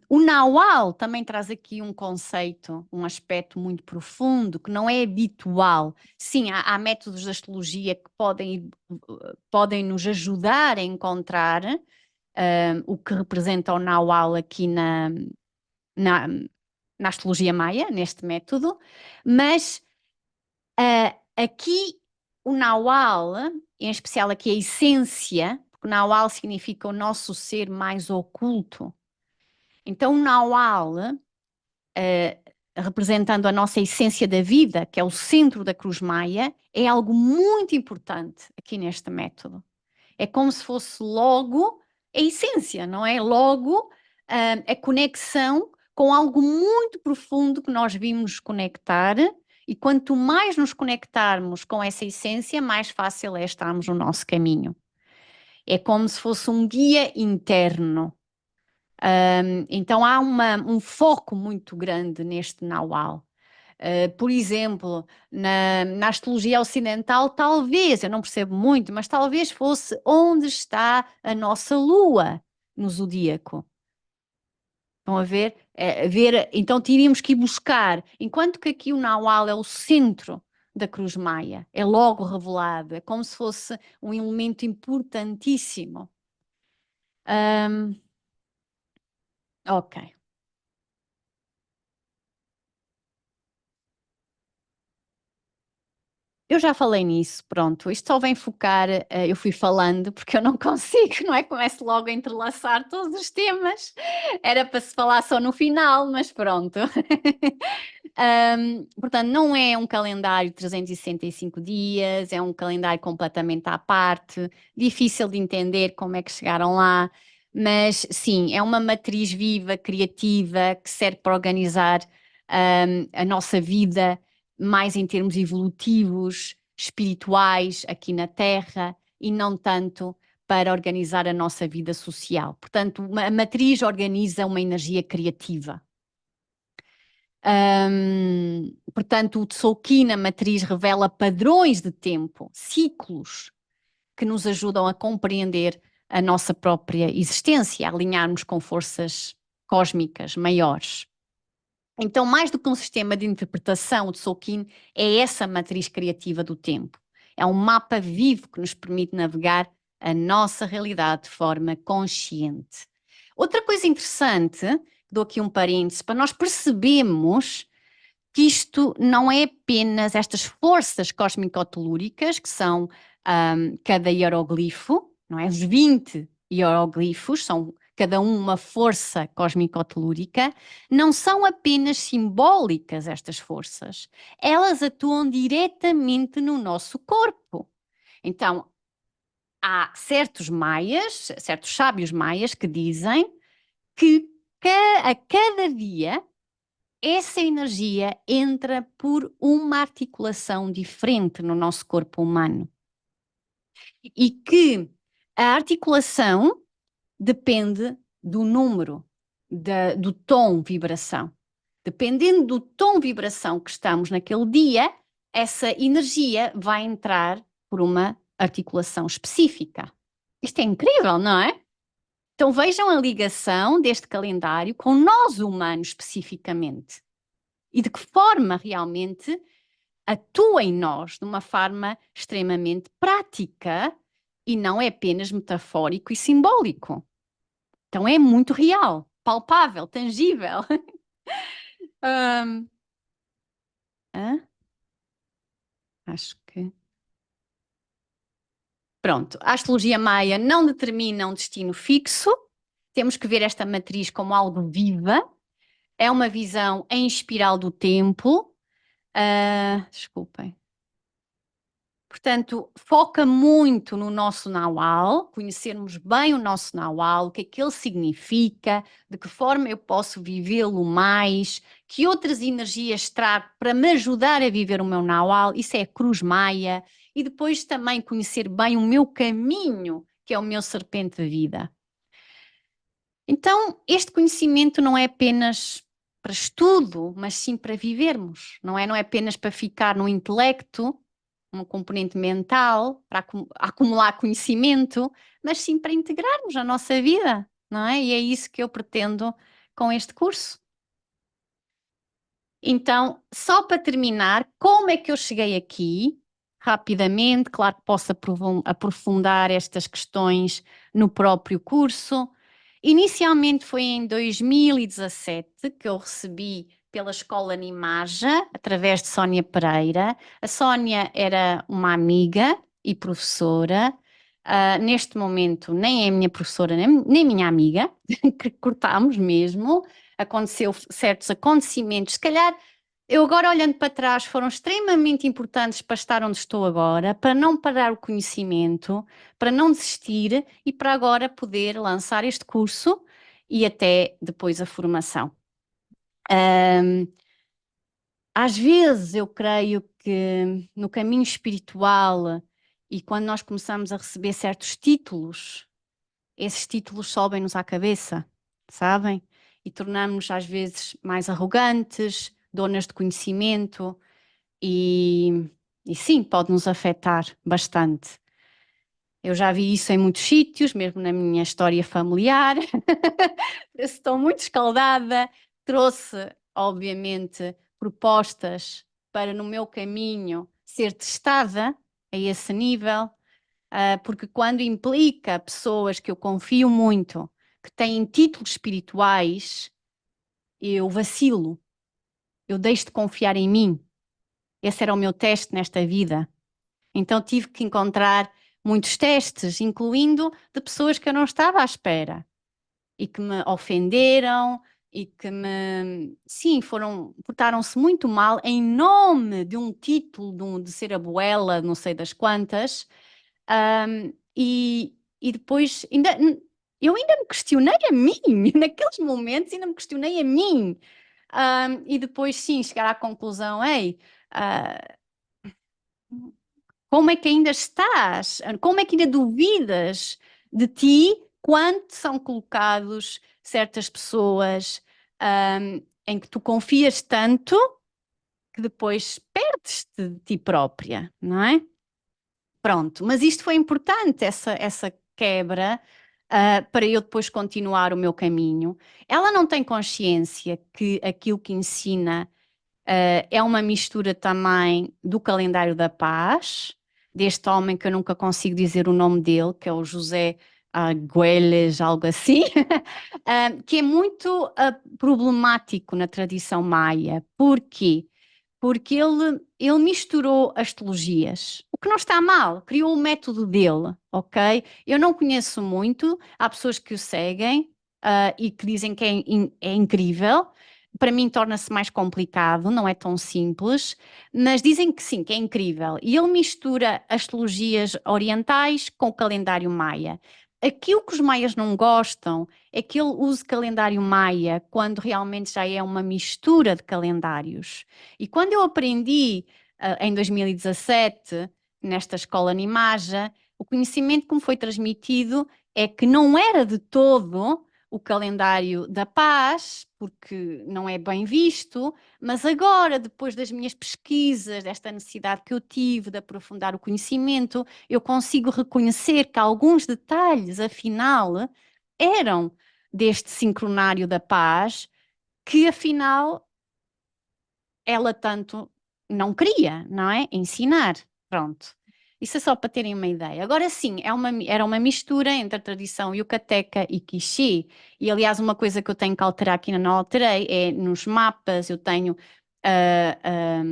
O Naual também traz aqui um conceito, um aspecto muito profundo, que não é habitual. Sim, há métodos de astrologia que podem nos ajudar a encontrar o que representa o Naual aqui na, na astrologia maia, neste método, mas aqui o Naual, em especial aqui a essência, porque Naual significa o nosso ser mais oculto. Então, o Naual, representando a nossa essência da vida, que é o centro da Cruz Maia, é algo muito importante aqui neste método. É como se fosse logo a essência, não é? Logo a conexão com algo muito profundo que nós vimos conectar, e quanto mais nos conectarmos com essa essência, mais fácil é estarmos no nosso caminho. É como se fosse um guia interno. Então há um foco muito grande neste Naual. Por exemplo, na astrologia ocidental, talvez, eu não percebo muito, mas talvez fosse onde está a nossa lua no zodíaco. Estão a ver? Então teríamos que ir buscar, enquanto que aqui o Naual é o centro da Cruz Maia, é logo revelado, é como se fosse um elemento importantíssimo. Ok. Eu já falei nisso, pronto. Isto só vem focar, eu fui falando, porque eu não consigo, não é? Começo logo a entrelaçar todos os temas. Era para se falar só no final, mas pronto. Portanto, não é um calendário de 365 dias, é um calendário completamente à parte, difícil de entender como é que chegaram lá, mas sim, é uma matriz viva, criativa, que serve para organizar, a nossa vida mais em termos evolutivos, espirituais aqui na Terra e não tanto para organizar a nossa vida social. Portanto, a matriz organiza uma energia criativa. Portanto, o Tzolk'in, na matriz, revela padrões de tempo, ciclos, que nos ajudam a compreender a nossa própria existência, a alinharmos com forças cósmicas maiores. Então, mais do que um sistema de interpretação, o Tzolk'in é essa matriz criativa do tempo. É um mapa vivo que nos permite navegar a nossa realidade de forma consciente. Outra coisa interessante, dou aqui um parênteses, para nós percebermos que isto não é apenas estas forças cósmico-telúricas, que são cada hieroglifo, não é? Os 20 hieroglifos são cada um uma força cósmico-telúrica, não são apenas simbólicas estas forças, elas atuam diretamente no nosso corpo. Então, há certos maias, certos sábios maias que dizem que a cada dia essa energia entra por uma articulação diferente no nosso corpo humano e que a articulação depende do número, do tom vibração. Dependendo do tom vibração que estamos naquele dia, essa energia vai entrar por uma articulação específica. Isto é incrível, não é? Então vejam a ligação deste calendário com nós humanos especificamente e de que forma realmente atua em nós de uma forma extremamente prática e não é apenas metafórico e simbólico. Então é muito real, palpável, tangível. Hum, hã? Acho que. Pronto, a astrologia maia não determina um destino fixo, temos que ver esta matriz como algo viva, é uma visão em espiral do tempo. Desculpem. Portanto, foca muito no nosso Naual, conhecermos bem o nosso Naual, o que ele significa, de que forma eu posso vivê-lo mais, que outras energias trago para me ajudar a viver o meu Naual, isso é a Cruz Maia, e depois também conhecer bem o meu caminho, que é o meu serpente de vida. Então, este conhecimento não é apenas para estudo, mas sim para vivermos, não é? Não é apenas para ficar no intelecto, uma componente mental, para acumular conhecimento, mas sim para integrarmos na nossa vida, não é? E é isso que eu pretendo com este curso. Então, só para terminar, como é que eu cheguei aqui? Rapidamente, claro que posso aprofundar estas questões no próprio curso. Inicialmente foi em 2017 que eu recebi pela Escola Nimaja, através de Sónia Pereira. A Sónia era uma amiga e professora. Neste momento, nem é minha professora, nem minha amiga, que cortámos mesmo. Aconteceu certos acontecimentos, se calhar eu agora olhando para trás foram extremamente importantes para estar onde estou agora, para não parar o conhecimento, para não desistir e para agora poder lançar este curso e até depois a formação. Ahm, Às vezes eu creio que no caminho espiritual e quando nós começamos a receber certos títulos, esses títulos sobem-nos à cabeça, sabem? E tornamos-nos às vezes mais arrogantes, donas de conhecimento e sim, pode nos afetar bastante. Eu já vi isso em muitos sítios, mesmo na minha história familiar. Estou muito escaldada. Trouxe, obviamente, propostas para no meu caminho ser testada a esse nível, porque quando implica pessoas que eu confio muito, que têm títulos espirituais, eu vacilo, eu deixo de confiar em mim. Esse era o meu teste nesta vida. Então tive que encontrar muitos testes, incluindo de pessoas que eu não estava à espera e que me ofenderam e que sim, portaram-se muito mal em nome de um título, de ser abuela, não sei das quantas. E depois eu ainda me questionei a mim, naqueles momentos ainda me questionei a mim. E depois sim, chegar à conclusão, ei, ah, como é que ainda estás? Como é que ainda duvidas de ti quando são colocados certas pessoas, em que tu confias tanto que depois perdes-te de ti própria, não é? Pronto, mas isto foi importante, essa quebra, para eu depois continuar o meu caminho. Ela não tem consciência que aquilo que ensina, é uma mistura também do calendário da paz, deste homem que eu nunca consigo dizer o nome dele, que é o José Arguelles, algo assim, que é muito problemático na tradição maia. Porquê? Porque ele misturou astrologias, o que não está mal, criou o método dele, ok? Eu não conheço muito, há pessoas que o seguem, e que dizem que é incrível. Para mim torna-se mais complicado, não é tão simples, mas dizem que sim, que é incrível. E ele mistura astrologias orientais com o calendário maia. Aquilo que os maias não gostam é que ele use calendário maia quando realmente já é uma mistura de calendários. E quando eu aprendi, em 2017, nesta escola Nimaja, o conhecimento que me foi transmitido é que não era de todo o calendário da paz, porque não é bem visto, mas agora, depois das minhas pesquisas, desta necessidade que eu tive de aprofundar o conhecimento, eu consigo reconhecer que alguns detalhes, afinal, eram deste sincronário da paz, que afinal ela tanto não queria, não é? Ensinar. Pronto. Isso é só para terem uma ideia. Agora sim, era uma mistura entre a tradição yucateca e quiché. E aliás, uma coisa que eu tenho que alterar que ainda não alterei é nos mapas, eu tenho. ah, ah,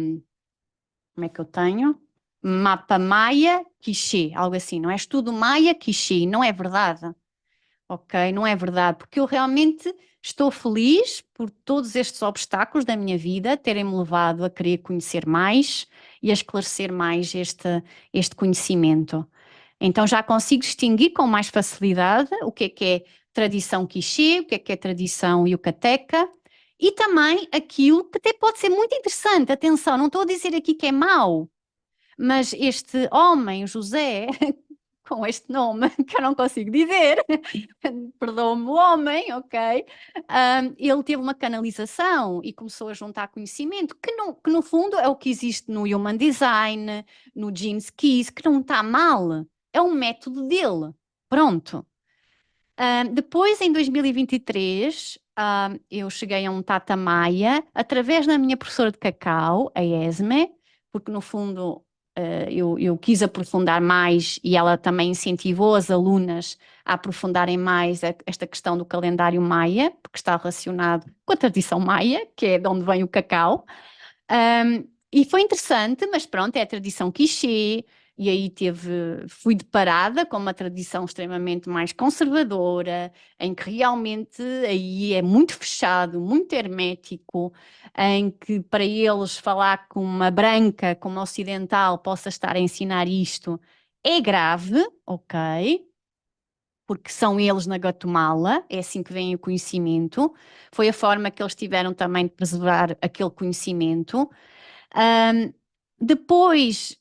Como é que eu tenho? Mapa Maia, quiché, algo assim. Não é estudo Maia, quiché. Não é verdade. Ok, não é verdade, porque eu realmente estou feliz por todos estes obstáculos da minha vida terem-me levado a querer conhecer mais e a esclarecer mais este conhecimento. Então já consigo distinguir com mais facilidade o que é tradição quiché, o que é tradição yucateca e também aquilo que até pode ser muito interessante. Atenção, não estou a dizer aqui que é mau, mas este homem, José, com este nome que eu não consigo dizer, perdoa-me o homem, ok? Ele teve uma canalização e começou a juntar conhecimento, que no fundo é o que existe no Human Design, no Gene Keys, que não está mal, é um método dele. Pronto. Depois, em 2023, eu cheguei a um Tata Maia através da minha professora de cacau, a Esme, porque no fundo eu quis aprofundar mais e ela também incentivou as alunas a aprofundarem mais esta questão do calendário maia, porque está relacionado com a tradição maia, que é de onde vem o cacau. E foi interessante, mas pronto, é a tradição quiché, e aí fui deparada com uma tradição extremamente mais conservadora, em que realmente aí é muito fechado, muito hermético, em que para eles falar com uma branca, com uma ocidental, possa estar a ensinar isto, é grave, ok? Porque são eles na Guatemala, é assim que vem o conhecimento. Foi a forma que eles tiveram também de preservar aquele conhecimento. Ahm, Depois,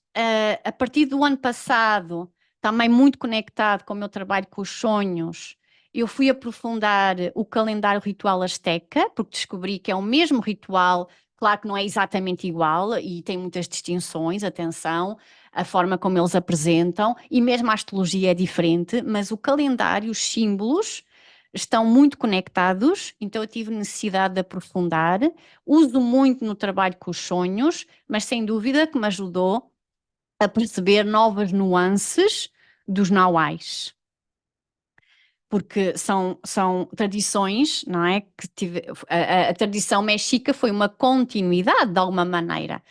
a partir do ano passado, também muito conectado com o meu trabalho com os sonhos, eu fui aprofundar o calendário ritual asteca, porque descobri que é o mesmo ritual, claro que não é exatamente igual e tem muitas distinções, atenção, a forma como eles apresentam, e mesmo a astrologia é diferente, mas o calendário, os símbolos, estão muito conectados, então eu tive necessidade de aprofundar. Uso muito no trabalho com os sonhos, mas sem dúvida que me ajudou a perceber novas nuances dos nauais. porque são tradições, não é? A tradição mexica foi uma continuidade de alguma maneira.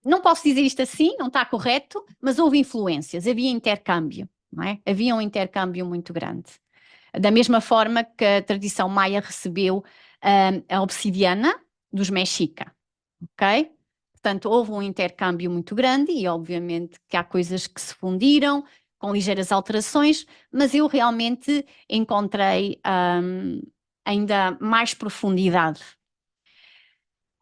Não posso dizer isto assim, não está correto, mas houve influências, havia intercâmbio, não é? Havia um intercâmbio muito grande. Da mesma forma que a tradição maia recebeu a obsidiana dos mexica, ok? Portanto, houve um intercâmbio muito grande e, obviamente, que há coisas que se fundiram com ligeiras alterações, mas eu realmente encontrei ainda mais profundidade.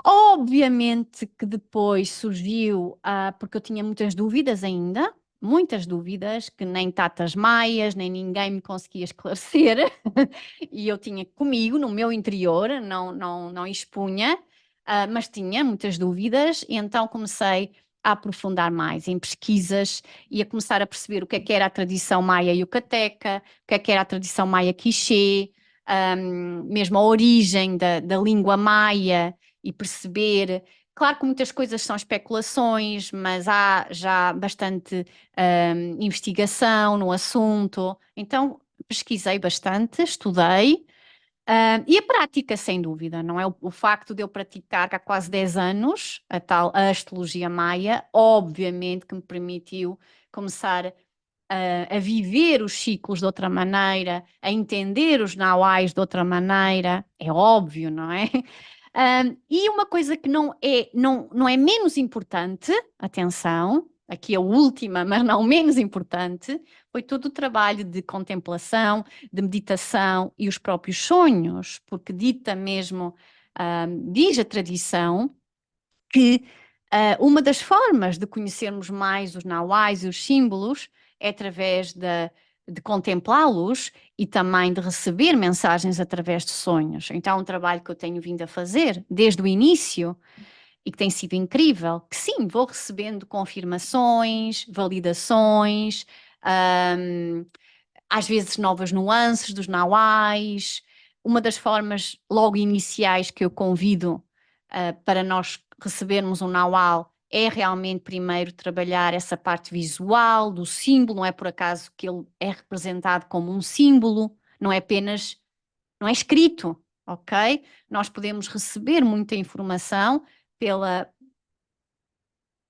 Obviamente que depois surgiu, porque eu tinha muitas dúvidas ainda, muitas dúvidas, que nem tatas maias, nem ninguém me conseguia esclarecer, e eu tinha comigo, no meu interior, não expunha, mas tinha muitas dúvidas, e então comecei a aprofundar mais em pesquisas e a começar a perceber o que era a tradição maia yucateca, o que era a tradição maia quiché, mesmo a origem da língua maia e perceber. Claro que muitas coisas são especulações, mas há já bastante investigação no assunto. Então pesquisei bastante, estudei. E a prática, sem dúvida, não é? O facto de eu praticar há quase 10 anos a astrologia maia, obviamente que me permitiu começar a viver os ciclos de outra maneira, a entender os nauais de outra maneira, é óbvio, não é? E uma coisa que não é menos importante, atenção, aqui a última, mas não menos importante, foi todo o trabalho de contemplação, de meditação e os próprios sonhos, porque diz a tradição que uma das formas de conhecermos mais os nauais e os símbolos é através de contemplá-los e também de receber mensagens através de sonhos. Então, é um trabalho que eu tenho vindo a fazer desde o início e que tem sido incrível, que sim, vou recebendo confirmações, validações, hum, às vezes novas nuances dos nauais. Uma das formas logo iniciais que eu convido para nós recebermos um naual é realmente primeiro trabalhar essa parte visual do símbolo, não é por acaso que ele é representado como um símbolo, não é apenas, não é escrito, ok? Nós podemos receber muita informação pela,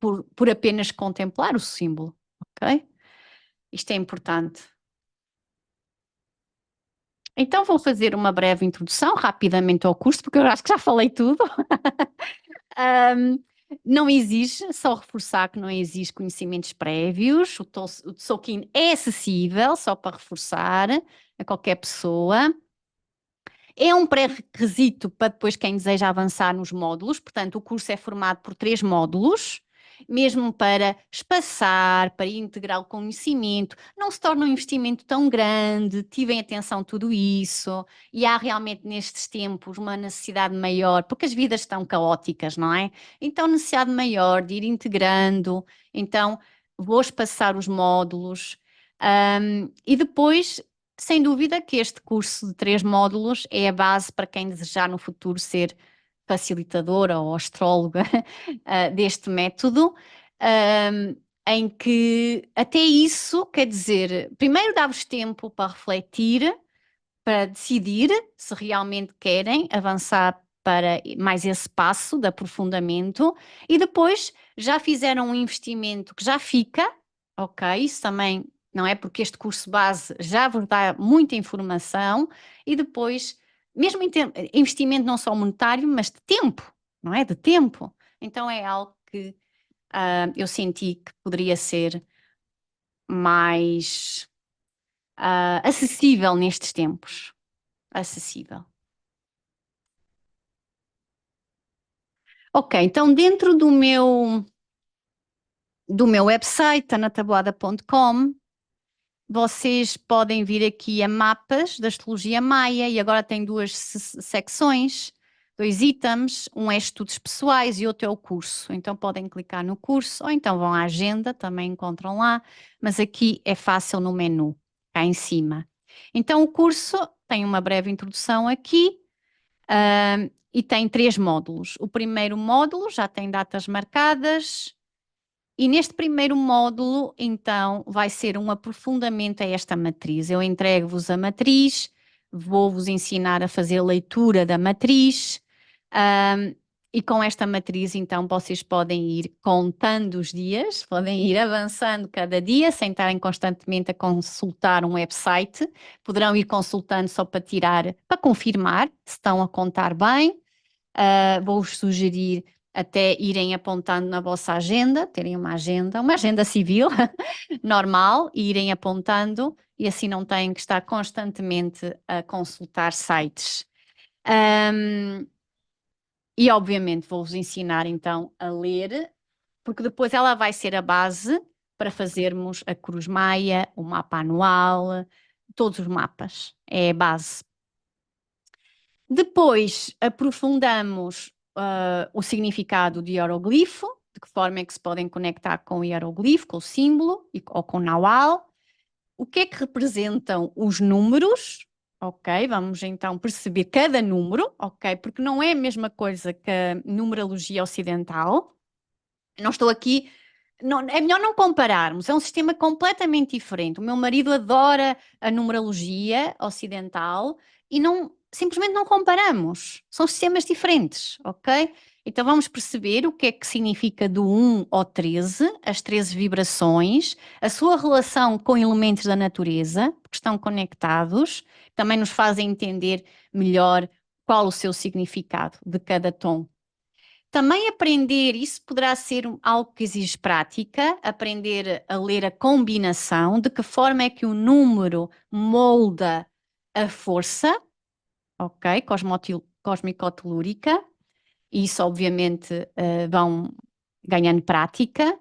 por apenas contemplar o símbolo, ok? Isto é importante. Então vou fazer uma breve introdução rapidamente ao curso, porque eu acho que já falei tudo. Um, não exige, só reforçar que não exige conhecimentos prévios, o Tzolk'in é acessível, só para reforçar a qualquer pessoa. É um pré-requisito para depois quem deseja avançar nos módulos, portanto, o curso é formado por 3 módulos, mesmo para espaçar, para integrar o conhecimento, não se torna um investimento tão grande, tivem atenção a tudo isso, e há realmente nestes tempos uma necessidade maior, porque as vidas estão caóticas, não é? Então, necessidade maior de ir integrando, então vou espaçar os módulos, e depois sem dúvida que este curso de 3 módulos é a base para quem desejar no futuro ser facilitadora ou astróloga deste método, ahm, em que até isso, quer dizer, primeiro dá-vos tempo para refletir, para decidir se realmente querem avançar para mais esse passo de aprofundamento e depois já fizeram um investimento que já fica, ok? Isso também não é porque este curso base já vos dá muita informação e depois, mesmo investimento não só monetário, mas de tempo, não é? De tempo. Então é algo que eu senti que poderia ser mais acessível nestes tempos. Acessível. Ok, então dentro do meu website, anataboada.com, vocês podem vir aqui a mapas da astrologia maia e agora tem 2 secções, 2 itens, um é estudos pessoais e outro é o curso. Então podem clicar no curso ou então vão à agenda, também encontram lá, mas aqui é fácil no menu, cá em cima. Então o curso tem uma breve introdução aqui. E tem 3 módulos. O primeiro módulo já tem datas marcadas, E neste primeiro módulo, então, vai ser um aprofundamento a esta matriz. Eu entrego-vos a matriz, vou-vos ensinar a fazer a leitura da matriz, e com esta matriz, então, vocês podem ir contando os dias, podem ir avançando cada dia, sem estarem constantemente a consultar um website. Poderão ir consultando só para tirar, para confirmar se estão a contar bem. Vou-vos sugerir até irem apontando na vossa agenda, terem uma agenda civil normal, e irem apontando, e assim não têm que estar constantemente a consultar sites. E obviamente vou-vos ensinar então a ler, porque depois ela vai ser a base para fazermos a Cruz Maia, o mapa anual, todos os mapas, é a base. Depois aprofundamos o significado de hieroglifo, de que forma é que se podem conectar com o hieroglifo, com o símbolo ou com o Naual. O que é que representam os números? Ok, vamos então perceber cada número, ok? Porque não é a mesma coisa que a numerologia ocidental. Não estou aqui. Não, é melhor não compararmos, é um sistema completamente diferente. O meu marido adora a numerologia ocidental e simplesmente não comparamos. São sistemas diferentes, ok? Então vamos perceber o que é que significa do 1 ao 13, as 13 vibrações, a sua relação com elementos da natureza, porque estão conectados, também nos fazem entender melhor qual o seu significado de cada tom. Também aprender, isso poderá ser algo que exige prática, aprender a ler a combinação, de que forma é que o número molda a força, ok? Cosmicotelúrica. Isso, obviamente, vão ganhando prática.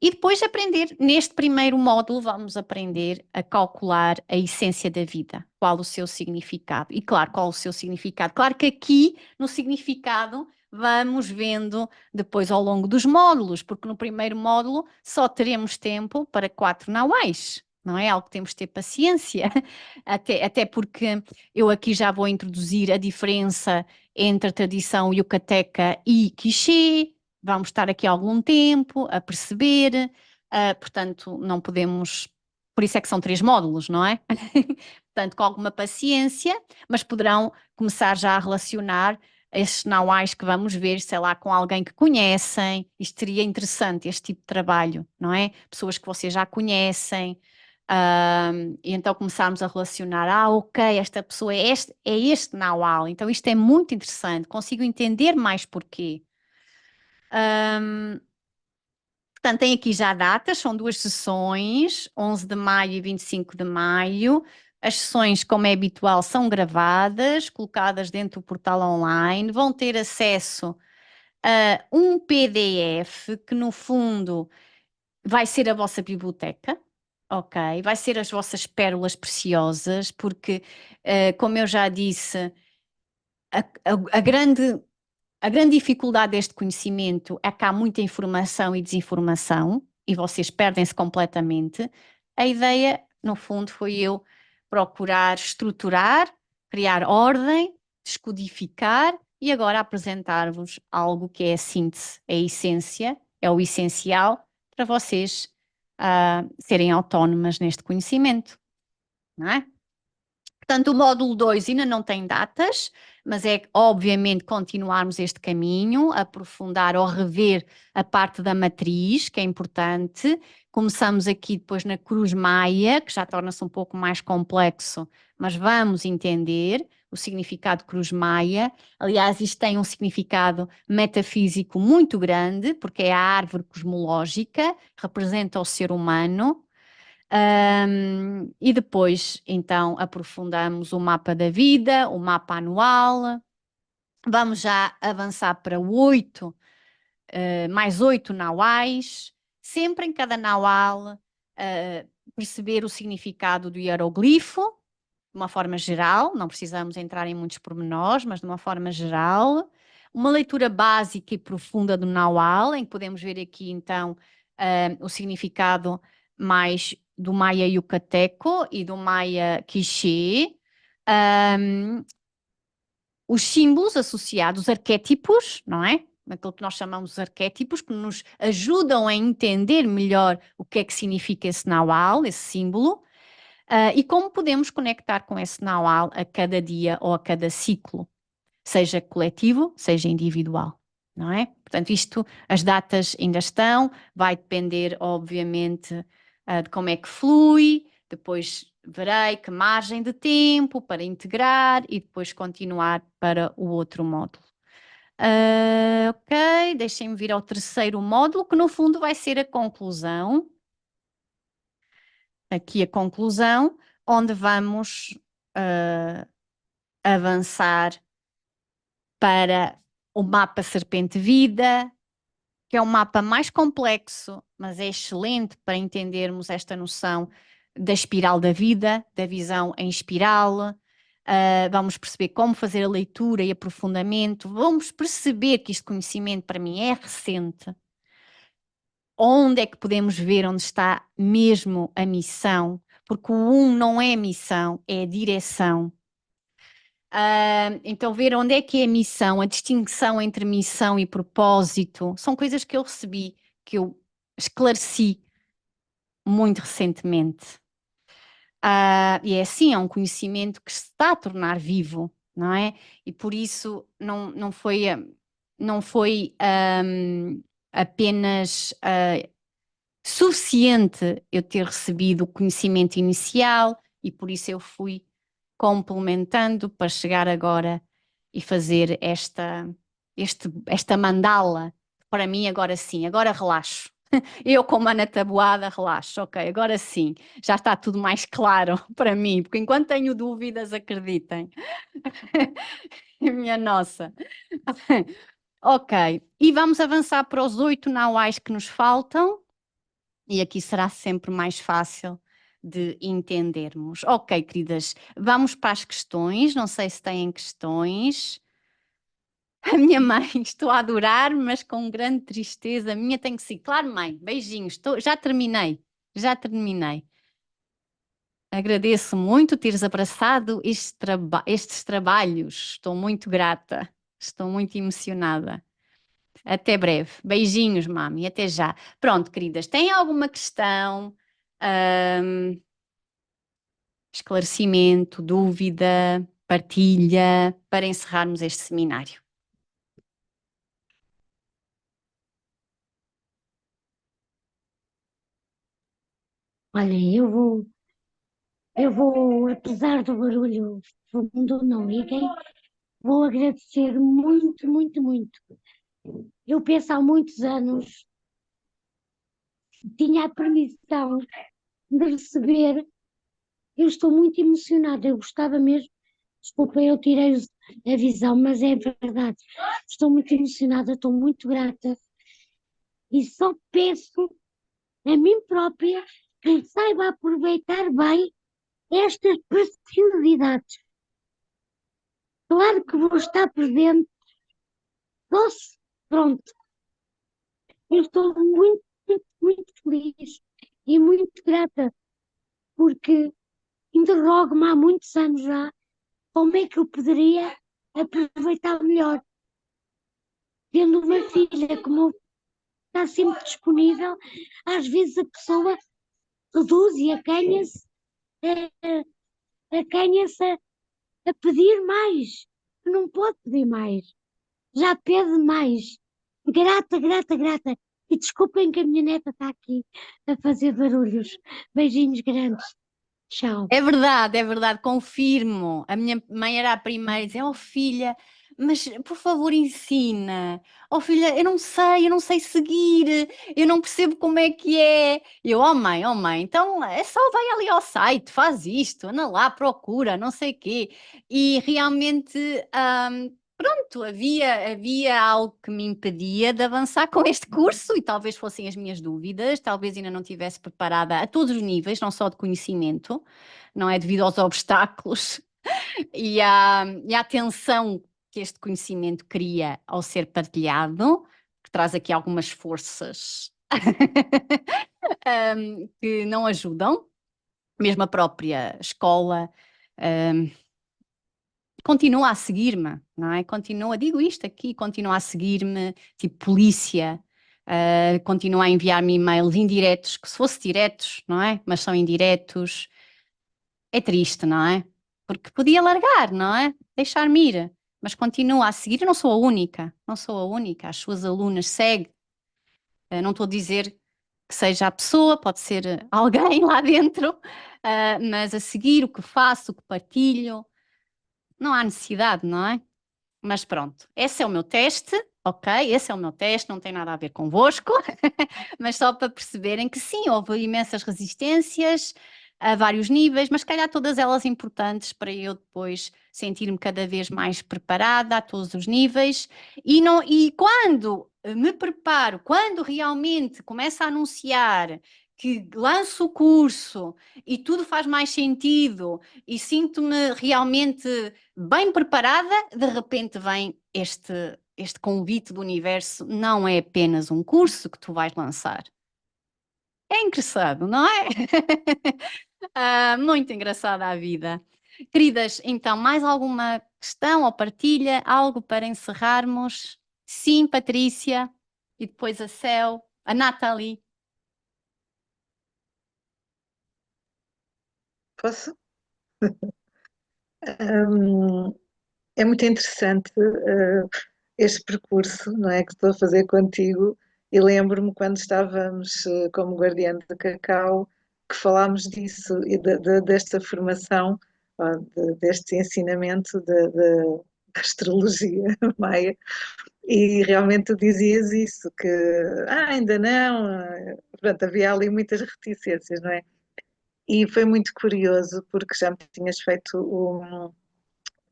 E depois aprender, neste primeiro módulo, vamos aprender a calcular a essência da vida, qual o seu significado. E claro, qual o seu significado. Claro que aqui, no significado, vamos vendo depois ao longo dos módulos, porque no primeiro módulo só teremos tempo para 4 nauais. Não é algo que temos de ter paciência, até porque eu aqui já vou introduzir a diferença entre a tradição yucateca e quiché. Vamos estar aqui algum tempo a perceber, portanto, não podemos. Por isso é que são 3 módulos, não é? Portanto, com alguma paciência, mas poderão começar já a relacionar estes nauais que vamos ver, sei lá, com alguém que conhecem. Isto seria interessante, este tipo de trabalho, não é? Pessoas que vocês já conhecem. E então começarmos a relacionar, ok, esta pessoa é este naual, então isto é muito interessante, consigo entender mais porquê. Portanto, tem aqui já datas, são 2 sessões, 11 de maio e 25 de maio. As sessões, como é habitual, são gravadas, colocadas dentro do portal online. Vão ter acesso a um PDF que, no fundo, vai ser a vossa biblioteca, ok? Vai ser as vossas pérolas preciosas, porque, como eu já disse, a, a grande a grande dificuldade deste conhecimento é que há muita informação e desinformação e vocês perdem-se completamente. A ideia, no fundo, foi eu procurar estruturar, criar ordem, descodificar e agora apresentar-vos algo que é a síntese, a essência, é o essencial para vocês serem autónomas neste conhecimento, não é? Portanto, o módulo 2 ainda não tem datas, mas é obviamente continuarmos este caminho, aprofundar ou rever a parte da matriz, que é importante. Começamos aqui depois na Cruz Maia, que já torna-se um pouco mais complexo, mas vamos entender o significado de Cruz Maia. Aliás, isto tem um significado metafísico muito grande, porque é a árvore cosmológica, representa o ser humano. E depois, então, aprofundamos o mapa da vida, o mapa anual. Vamos já avançar para 8, mais 8 nauais. Sempre em cada naual, perceber o significado do hieroglifo, de uma forma geral. Não precisamos entrar em muitos pormenores, mas de uma forma geral. Uma leitura básica e profunda do naual, em que podemos ver aqui, então, o significado mais do Maia Yucateco e do Maia Quiché, os símbolos associados, os arquétipos, não é? naquilo que nós chamamos de arquétipos, que nos ajudam a entender melhor o que é que significa esse Naual, esse símbolo, e como podemos conectar com esse Naual a cada dia ou a cada ciclo, seja coletivo, seja individual, não é? Portanto, as datas ainda estão, vai depender, obviamente, de como é que flui, depois verei que margem de tempo para integrar e depois continuar para o outro módulo. Ok, deixem-me vir ao terceiro módulo, que no fundo vai ser a conclusão. Aqui a conclusão, onde vamos avançar para o mapa Serpente Vida, que é um mapa mais complexo, mas é excelente para entendermos esta noção da espiral da vida, da visão em espiral. Vamos perceber como fazer a leitura e aprofundamento. Vamos perceber que este conhecimento para mim é recente. Onde é que podemos ver onde está mesmo a missão? Porque o não é missão, é a direção. Então, ver onde é que é a missão, a distinção entre missão e propósito, são coisas que eu recebi, que eu esclareci muito recentemente. E é assim, é um conhecimento que se está a tornar vivo, não é? E por isso não foi apenas suficiente eu ter recebido o conhecimento inicial e por isso eu fui complementando para chegar agora e fazer esta mandala. Para mim, agora sim, agora relaxo. Eu, como Ana Taboada, relaxo. Ok, agora sim, já está tudo mais claro para mim, porque enquanto tenho dúvidas, acreditem. Minha nossa. Ok, e vamos avançar para os 8 nauais que nos faltam. E aqui será sempre mais fácil de entendermos. Ok, queridas, vamos para as questões. Não sei se têm questões. A minha mãe, estou a adorar, mas com grande tristeza. A minha tem que ser. Claro, mãe, beijinhos. Já terminei. Já terminei. Agradeço muito teres abraçado estes trabalhos. Estou muito grata. Estou muito emocionada. Até breve. Beijinhos, mami. Até já. Pronto, queridas, têm alguma questão? Ahm, Esclarecimento, dúvida, partilha, para encerrarmos este seminário? Olha, apesar do barulho fundo, não liguem, vou agradecer muito, muito, muito. Eu penso há muitos anos, tinha a permissão de receber, eu estou muito emocionada, eu gostava mesmo, desculpa, eu tirei a visão, mas é verdade, estou muito emocionada, estou muito grata e só peço a mim própria que saiba aproveitar bem estas preciosidades. Claro que vou estar presente. Nossa, pronto, eu estou muito, muito, muito feliz e muito grata, porque interrogo-me há muitos anos já como é que eu poderia aproveitar melhor, tendo uma filha como está sempre disponível, às vezes a pessoa reduz e acanha-se a pedir mais, não pode pedir mais, já pede mais. Grata, grata, grata. E desculpem que a minha neta está aqui a fazer barulhos. Beijinhos grandes. Tchau. É verdade, confirmo. A minha mãe era a primeira a dizer: Oh filha, mas por favor ensina. Oh filha, eu não sei seguir, eu não percebo como é que é. E eu, oh mãe, então é só vai ali ao site, faz isto, anda lá, procura, não sei quê. E realmente, pronto, havia algo que me impedia de avançar com este curso e talvez fossem as minhas dúvidas, talvez ainda não estivesse preparada a todos os níveis, não só de conhecimento, não é, devido aos obstáculos e à tensão que este conhecimento cria ao ser partilhado, que traz aqui algumas forças que não ajudam, mesmo a própria escola, continua a seguir-me, não é? Continua, digo isto aqui, continua a seguir-me, tipo polícia, continua a enviar-me e-mails indiretos, que se fosse diretos, não é? Mas são indiretos. É triste, não é? Porque podia largar, não é? Deixar-me ir, mas continua a seguir. Eu não sou a única, não sou a única. As suas alunas seguem. Não estou a dizer que seja a pessoa, pode ser alguém lá dentro, mas a seguir o que faço, o que partilho, não há necessidade, não é? Mas pronto, esse é o meu teste, ok? Esse é o meu teste, não tem nada a ver convosco, mas só para perceberem que sim, houve imensas resistências a vários níveis, mas se calhar todas elas importantes para eu depois sentir-me cada vez mais preparada a todos os níveis. E quando me preparo, quando realmente começo a anunciar que lanço o curso e tudo faz mais sentido e sinto-me realmente bem preparada, de repente vem este convite do universo. Não é apenas um curso que tu vais lançar. É engraçado, não é? Muito engraçada a vida. Queridas, então, mais alguma questão ou partilha? Algo para encerrarmos? Sim, Patrícia. E depois a Céu, a Nathalie. Posso? Hum, É muito interessante, este percurso, não é, que estou a fazer contigo, e lembro-me quando estávamos, como guardiã de Cacau, que falámos disso e desta formação, deste ensinamento da astrologia maia, e realmente tu dizias isso, que ainda não, pronto, havia ali muitas reticências, não é? E foi muito curioso, porque já me tinhas feito um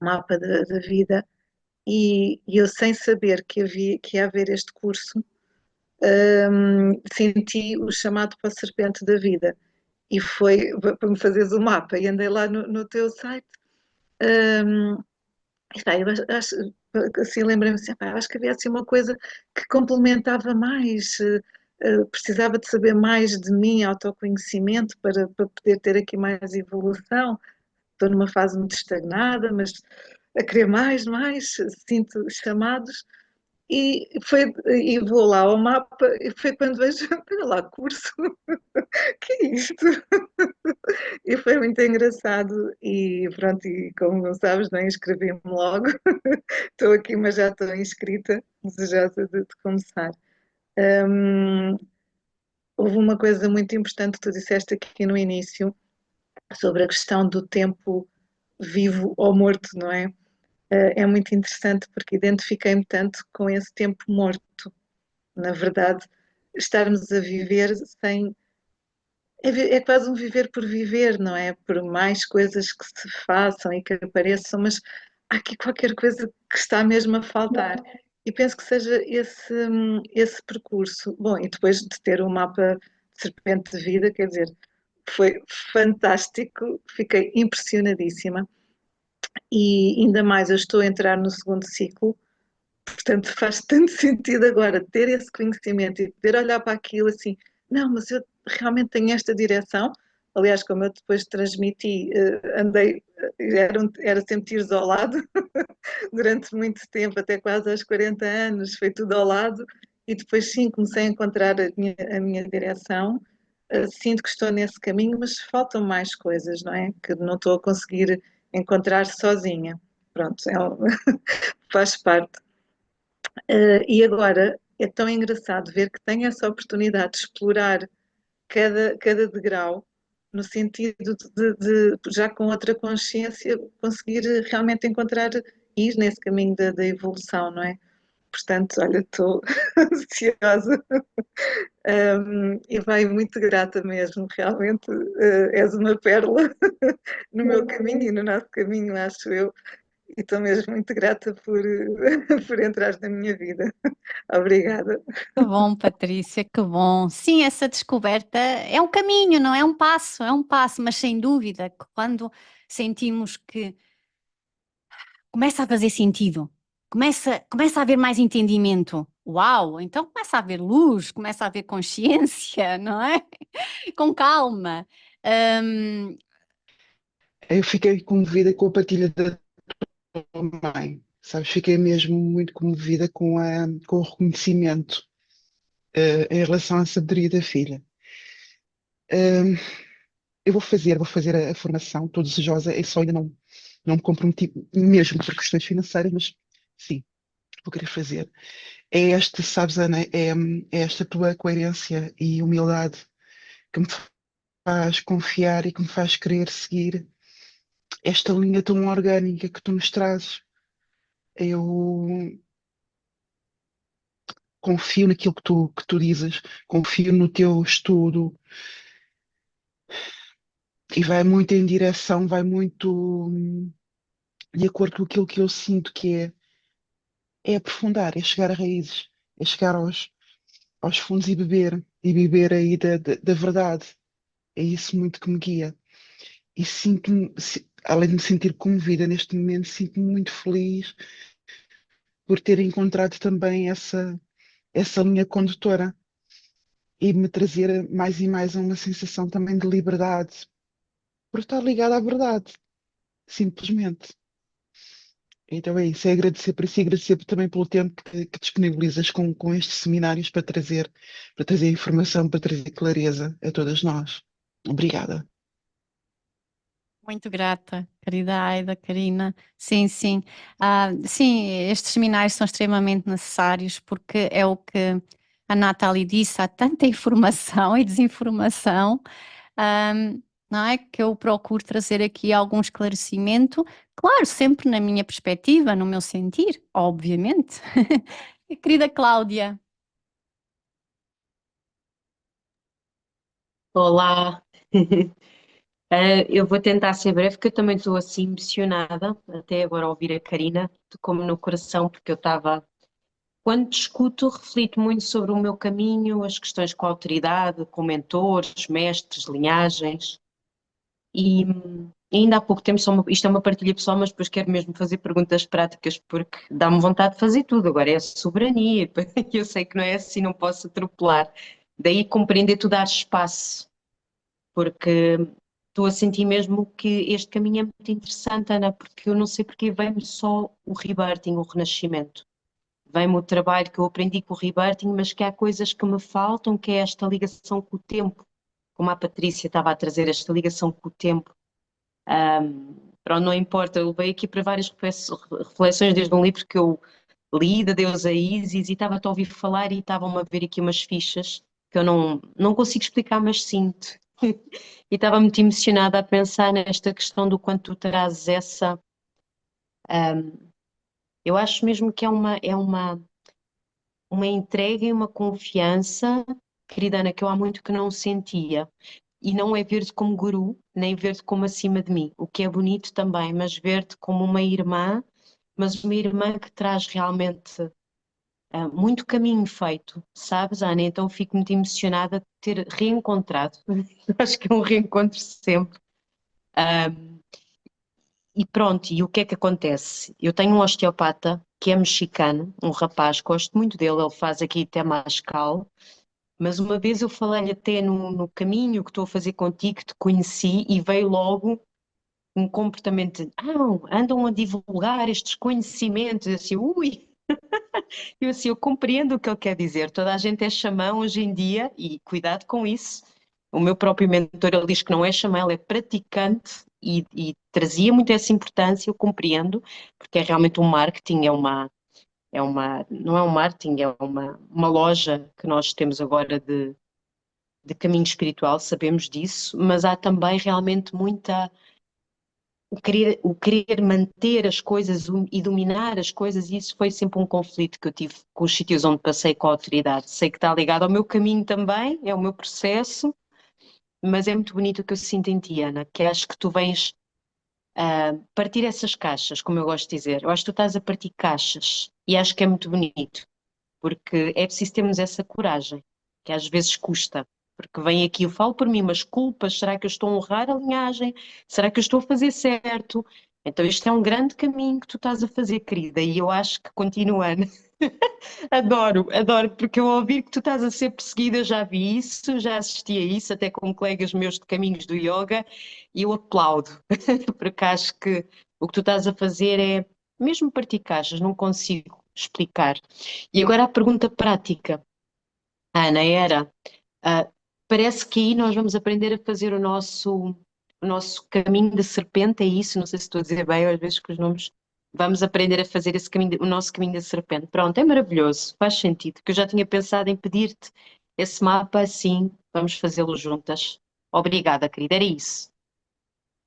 mapa da vida e eu, sem saber que ia haver este curso, senti o chamado para a serpente da vida. E foi para me fazeres o mapa. E andei lá no teu site. Um, eu assim, lembrei-me assim, acho que havia assim uma coisa que complementava mais. Precisava de saber mais de mim, autoconhecimento, para poder ter aqui mais evolução. Estou numa fase muito estagnada, mas a querer mais, mais, sinto chamados. E vou lá ao mapa e foi quando vejo, olha lá, curso, que é isto? E foi muito engraçado e pronto, e como sabes, não inscrevi-me logo, estou aqui, mas já estou inscrita, desejosa de começar. Hum, Houve uma coisa muito importante que tu disseste aqui no início, sobre a questão do tempo vivo ou morto, não é? É muito interessante porque identifiquei-me tanto com esse tempo morto. Na verdade, estarmos a viver sem. É quase um viver por viver, não é? Por mais coisas que se façam e que apareçam, mas há aqui qualquer coisa que está mesmo a faltar. E penso que seja esse percurso. Bom, e depois de ter o mapa de serpente de vida, quer dizer, foi fantástico, fiquei impressionadíssima. E ainda mais, eu estou a entrar no segundo ciclo. Portanto, faz tanto sentido agora ter esse conhecimento e poder olhar para aquilo assim, não, mas eu realmente tenho esta direção. Aliás, como eu depois transmiti, andei, era sempre tiros ao lado, durante muito tempo, até quase aos 40 anos, foi tudo ao lado, e depois sim, comecei a encontrar a minha direção. Sinto que estou nesse caminho, mas faltam mais coisas, não é? Que não estou a conseguir encontrar sozinha. Pronto, faz parte. E agora é tão engraçado ver que tenho essa oportunidade de explorar cada degrau, no sentido já com outra consciência, conseguir realmente encontrar, ir nesse caminho da evolução, não é? Portanto, olha, estou ansiosa, e vai muito grata mesmo, realmente és uma pérola no meu caminho e no nosso caminho, acho eu, e estou mesmo muito grata por entrar na minha vida. Obrigada. Que bom, Patrícia, que bom. Sim, essa descoberta é um caminho, não é um passo, mas sem dúvida, que quando sentimos que começa a fazer sentido, começa a haver mais entendimento. Uau, então começa a haver luz, começa a haver consciência, não é? Com calma. Hum, Eu fiquei comovida com a partilha da mãe, sabes? Fiquei mesmo muito comovida com o reconhecimento em relação à sabedoria da filha. Hum, eu vou fazer a formação, estou desejosa, eu só ainda não me comprometi mesmo por questões financeiras, mas sim, vou querer fazer. É este, sabes, Ana, é esta tua coerência e humildade que me faz confiar e que me faz querer seguir esta linha tão orgânica que tu nos trazes. Eu confio naquilo que tu dizes, confio no teu estudo e vai muito em direção, vai muito de acordo com aquilo que eu sinto que é aprofundar, é chegar a raízes, é chegar aos fundos e beber aí da verdade. É isso muito que me guia. E sinto-me, além de me sentir comovida neste momento, sinto-me muito feliz por ter encontrado também essa linha condutora e me trazer mais e mais a uma sensação também de liberdade, por estar ligada à verdade, simplesmente. Então é isso, é agradecer por isso e agradecer também pelo tempo que disponibilizas com estes seminários para trazer informação, para trazer clareza a todas nós. Obrigada. Muito grata, querida Aida, Karina. Sim, sim. Sim, estes seminários são extremamente necessários porque é o que a Nathalie disse, há tanta informação e desinformação, não é? Que eu procuro trazer aqui algum esclarecimento, claro, sempre na minha perspectiva, no meu sentir, obviamente. Querida Cláudia. Olá, eu vou tentar ser breve, porque eu também estou assim emocionada, até agora a ouvir a Karina, tocou-me no coração, porque eu estava, quando discuto, reflito muito sobre o meu caminho, as questões com a autoridade, com mentores, mestres, linhagens, e ainda há pouco tempo, isto é uma partilha pessoal, mas depois quero mesmo fazer perguntas práticas, porque dá-me vontade de fazer tudo, agora é soberania, e eu sei que não é assim, não posso atropelar, daí compreender tu dar espaço porque estou a sentir mesmo que este caminho é muito interessante, Ana, porque eu não sei porque vem-me só o rebirthing, o renascimento. Vem-me o trabalho que eu aprendi com o rebirthing, mas que há coisas que me faltam, que é esta ligação com o tempo, como a Patrícia estava a trazer esta ligação com o tempo. Pronto, não importa, eu veio aqui para várias reflexões desde um livro que eu li, da deusa Isis, e estava a ouvir falar e estavam-me a ver aqui umas fichas que eu não consigo explicar, mas sinto. E estava muito emocionada a pensar nesta questão do quanto tu trazes essa. Eu acho mesmo que uma entrega e uma confiança, querida Ana, que eu há muito que não sentia. E não é ver-te como guru, nem ver-te como acima de mim, o que é bonito também, mas ver-te como uma irmã, mas uma irmã que traz realmente muito caminho feito, sabes, Ana? Então fico muito emocionada de ter reencontrado. Acho que é um reencontro sempre. E pronto, e o que é que acontece? Eu tenho um osteopata que é mexicano, um rapaz, gosto muito dele, ele faz aqui Temascal, mas uma vez eu falei-lhe até no caminho que estou a fazer contigo, que te conheci, e veio logo um comportamento de, andam a divulgar estes conhecimentos, eu assim, ui, eu assim, eu compreendo o que ele quer dizer, toda a gente é xamã hoje em dia, e cuidado com isso. O meu próprio mentor, ele diz que não é xamã, ele é praticante e trazia muito essa importância, eu compreendo, porque é realmente um marketing, não é um marketing, é uma loja que nós temos agora de caminho espiritual, sabemos disso, mas há também realmente muita o querer manter as coisas e dominar as coisas, e isso foi sempre um conflito que eu tive com os sítios onde passei com a autoridade. Sei que está ligado ao meu caminho também, é o meu processo, mas é muito bonito o que eu sinto em ti, Ana, que acho que tu vens partir essas caixas, como eu gosto de dizer. Eu acho que tu estás a partir caixas e acho que é muito bonito, porque é preciso termos essa coragem, que às vezes custa. Porque vem aqui, eu falo por mim, mas culpas, será que eu estou a honrar a linhagem? Será que eu estou a fazer certo? Então isto é um grande caminho que tu estás a fazer, querida, e eu acho que continuando. Adoro, adoro, porque eu ouvir que tu estás a ser perseguida, eu já vi isso, já assisti a isso, até com colegas meus de caminhos do yoga, e eu aplaudo, porque acho que o que tu estás a fazer mesmo partir caixas, não consigo explicar. E agora a pergunta prática, Ana, era, ah, parece que aí nós vamos aprender a fazer o nosso caminho de serpente, é isso? Não sei se estou a dizer bem, às vezes com os nomes. Vamos aprender a fazer esse caminho, o nosso caminho da serpente. Pronto, é maravilhoso, faz sentido, que eu já tinha pensado em pedir-te esse mapa, assim, vamos fazê-lo juntas. Obrigada, querida, era isso.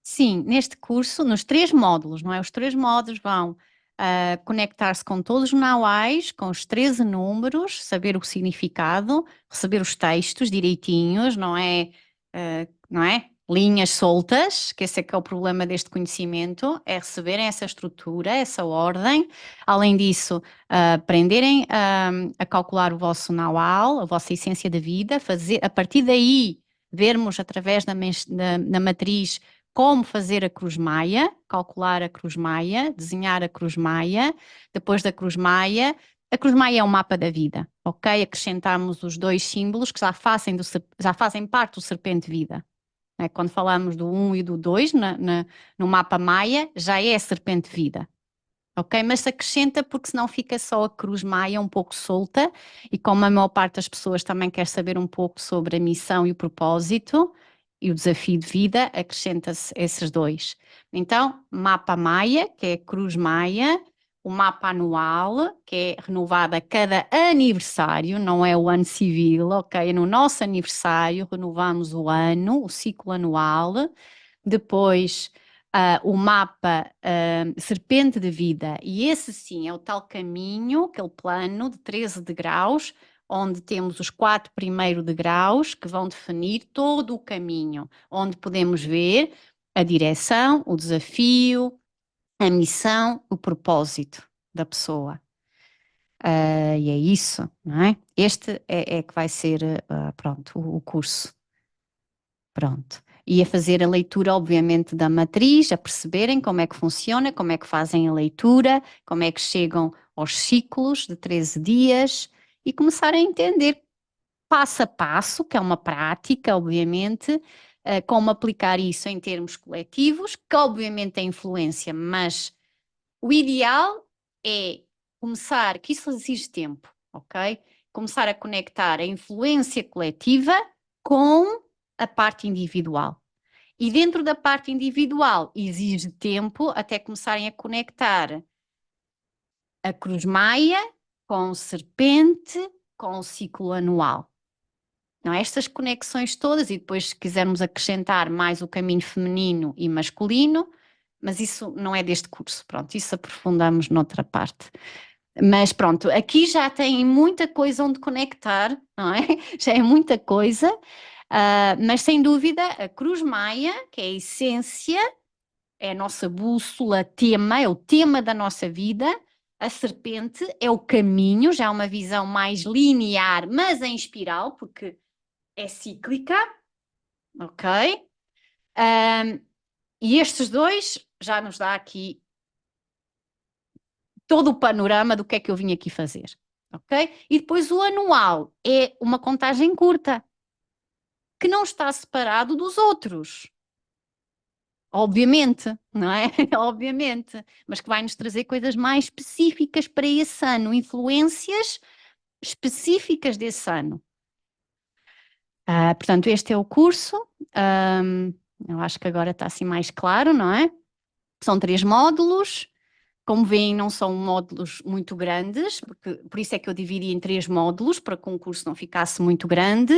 Sim, neste curso, nos 3 módulos, não é? Os 3 módulos vão conectar-se com todos os nauais, com os 13 números, saber o significado, receber os textos direitinhos, não é? Não é? Linhas soltas, que esse é que é o problema deste conhecimento, é receberem essa estrutura, essa ordem. Além disso, aprenderem a calcular o vosso naual, a vossa essência da vida, fazer, a partir daí, vermos através da matriz como fazer a cruz maia, calcular a cruz maia, desenhar a cruz maia. Depois da cruz maia, a cruz maia é um mapa da vida, ok? Acrescentamos os 2 símbolos que já fazem parte do serpente vida. Né? Quando falamos do 1 e do 2 no mapa maia, já é serpente vida. Ok? Mas se acrescenta porque senão fica só a cruz maia um pouco solta, e como a maior parte das pessoas também quer saber um pouco sobre a missão e o propósito e o desafio de vida, acrescenta-se esses 2. Então, mapa maia, que é a cruz maia, o mapa anual, que é renovado a cada aniversário, não é o ano civil, ok? No nosso aniversário renovamos o ano, o ciclo anual. Depois o mapa serpente de vida, e esse sim é o tal caminho, aquele plano de 13 degraus, onde temos os 4 primeiros degraus que vão definir todo o caminho, onde podemos ver a direção, o desafio, a missão, o propósito da pessoa. E é isso, não é? Este é que vai ser, pronto, o curso. Pronto. E a fazer a leitura, obviamente, da matriz, a perceberem como é que funciona, como é que fazem a leitura, como é que chegam aos ciclos de 13 dias e começarem a entender passo a passo, que é uma prática, obviamente, como aplicar isso em termos coletivos, que obviamente tem influência, mas o ideal é começar, que isso exige tempo, ok? Começar a conectar a influência coletiva com a parte individual. E dentro da parte individual exige tempo até começarem a conectar a cruz maia com o serpente, com o ciclo anual. Não, estas conexões todas, e depois se quisermos acrescentar mais o caminho feminino e masculino, mas isso não é deste curso, pronto, isso aprofundamos noutra parte. Mas pronto, aqui já tem muita coisa onde conectar, não é? Já é muita coisa, mas sem dúvida a cruz maia, que é a essência, é a nossa bússola, tema, é o tema da nossa vida. A serpente é o caminho, já é uma visão mais linear, mas em espiral, porque é cíclica, ok? E estes 2 já nos dá aqui todo o panorama do que é que eu vim aqui fazer, ok? E depois o anual é uma contagem curta, que não está separado dos outros. Obviamente, não é? Obviamente, mas que vai nos trazer coisas mais específicas para esse ano, influências específicas desse ano. Portanto, este é o curso. Eu acho que agora está assim mais claro, não é? São 3 módulos. Como veem, não são módulos muito grandes, por isso é que eu dividi em 3 módulos, para que o curso não ficasse muito grande.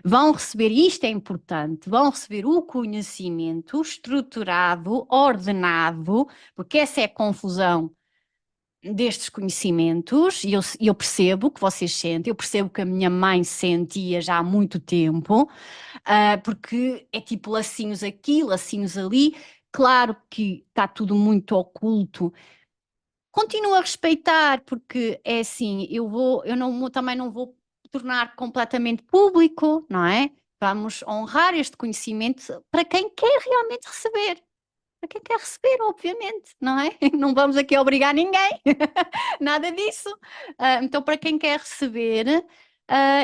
Vão receber, isto é importante, vão receber o conhecimento estruturado, ordenado, porque essa é a confusão destes conhecimentos, e eu percebo que vocês sentem, eu percebo que a minha mãe sentia já há muito tempo, porque é tipo lacinhos aqui, lacinhos ali. Claro que está tudo muito oculto. Continuo a respeitar, porque é assim, também não vou tornar completamente público, não é? Vamos honrar este conhecimento para quem quer realmente receber. Para quem quer receber, obviamente, não é? Não vamos aqui obrigar ninguém, nada disso. Então, para quem quer receber,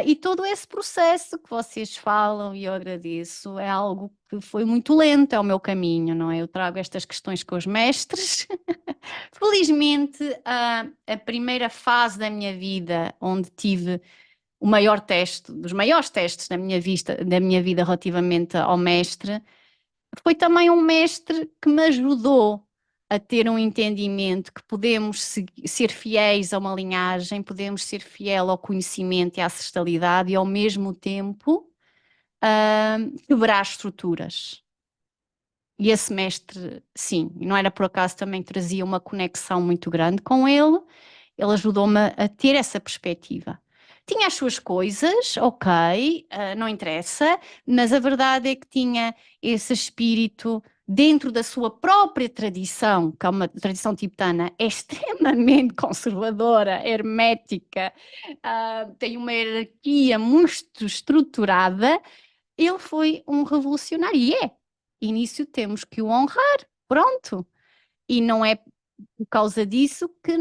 e todo esse processo que vocês falam, e eu agradeço, é algo que foi muito lento, é o meu caminho, não é? Eu trago estas questões com os mestres, Felizmente, a primeira fase da minha vida, onde tive o maior teste, dos maiores testes da minha vida relativamente ao mestre, foi também um mestre que me ajudou a ter um entendimento que podemos ser fiéis a uma linhagem, podemos ser fiel ao conhecimento e à ancestralidade e ao mesmo tempo quebrar estruturas. E esse mestre, sim, e não era por acaso também que trazia uma conexão muito grande com ele ajudou-me a ter essa perspectiva. Tinha as suas coisas, ok, não interessa, mas a verdade é que tinha esse espírito dentro da sua própria tradição, que é uma tradição tibetana, é extremamente conservadora, hermética, tem uma hierarquia muito estruturada. Ele foi um revolucionário, e é. Início temos que o honrar, pronto. E não é por causa disso que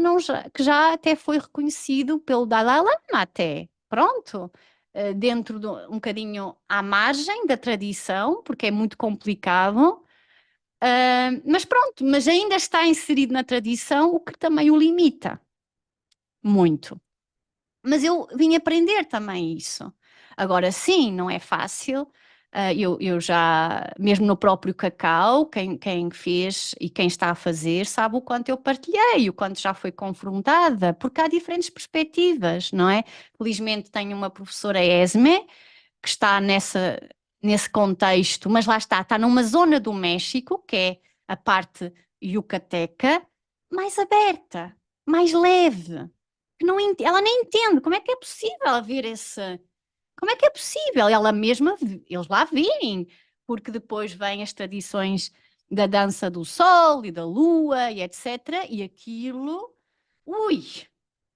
que já até foi reconhecido pelo Dalai Lama até, pronto, dentro de um bocadinho à margem da tradição, porque é muito complicado, mas pronto, mas ainda está inserido na tradição, o que também o limita muito. Mas eu vim aprender também isso. Agora sim, não é fácil. Eu já, mesmo no próprio cacau, quem fez e quem está a fazer sabe o quanto eu partilhei, o quanto já foi confrontada, porque há diferentes perspectivas, não é? Felizmente tenho uma professora Esme, que está nesse contexto, mas lá está numa zona do México, que é a parte yucateca, mais aberta, mais leve que não ela nem entende como é que é possível haver como é que é possível? Ela mesma, eles lá veem, porque depois vêm as tradições da dança do sol e da lua e etc. E aquilo, ui,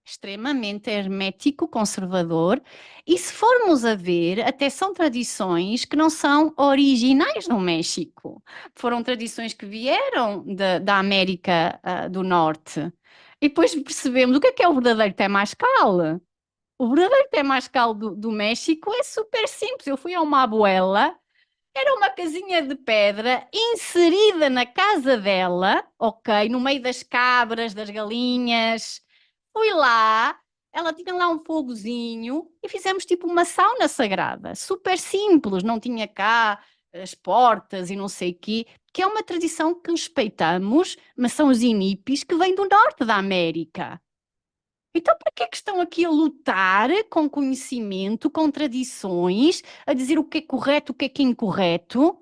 extremamente hermético, conservador. E se formos a ver, até são tradições que não são originais no México. Foram tradições que vieram da América do Norte. E depois percebemos o que é o verdadeiro Temazcal. O verdadeiro Temazcal do México é super simples. Eu fui a uma abuela, era uma casinha de pedra inserida na casa dela, ok, no meio das cabras, das galinhas. Fui lá, ela tinha lá um fogozinho e fizemos tipo uma sauna sagrada, super simples, não tinha cá as portas e não sei o quê, que é uma tradição que respeitamos, mas são os inipis que vêm do norte da América. Então, para que é que estão aqui a lutar com conhecimento, com tradições, a dizer o que é correto, o que é incorreto,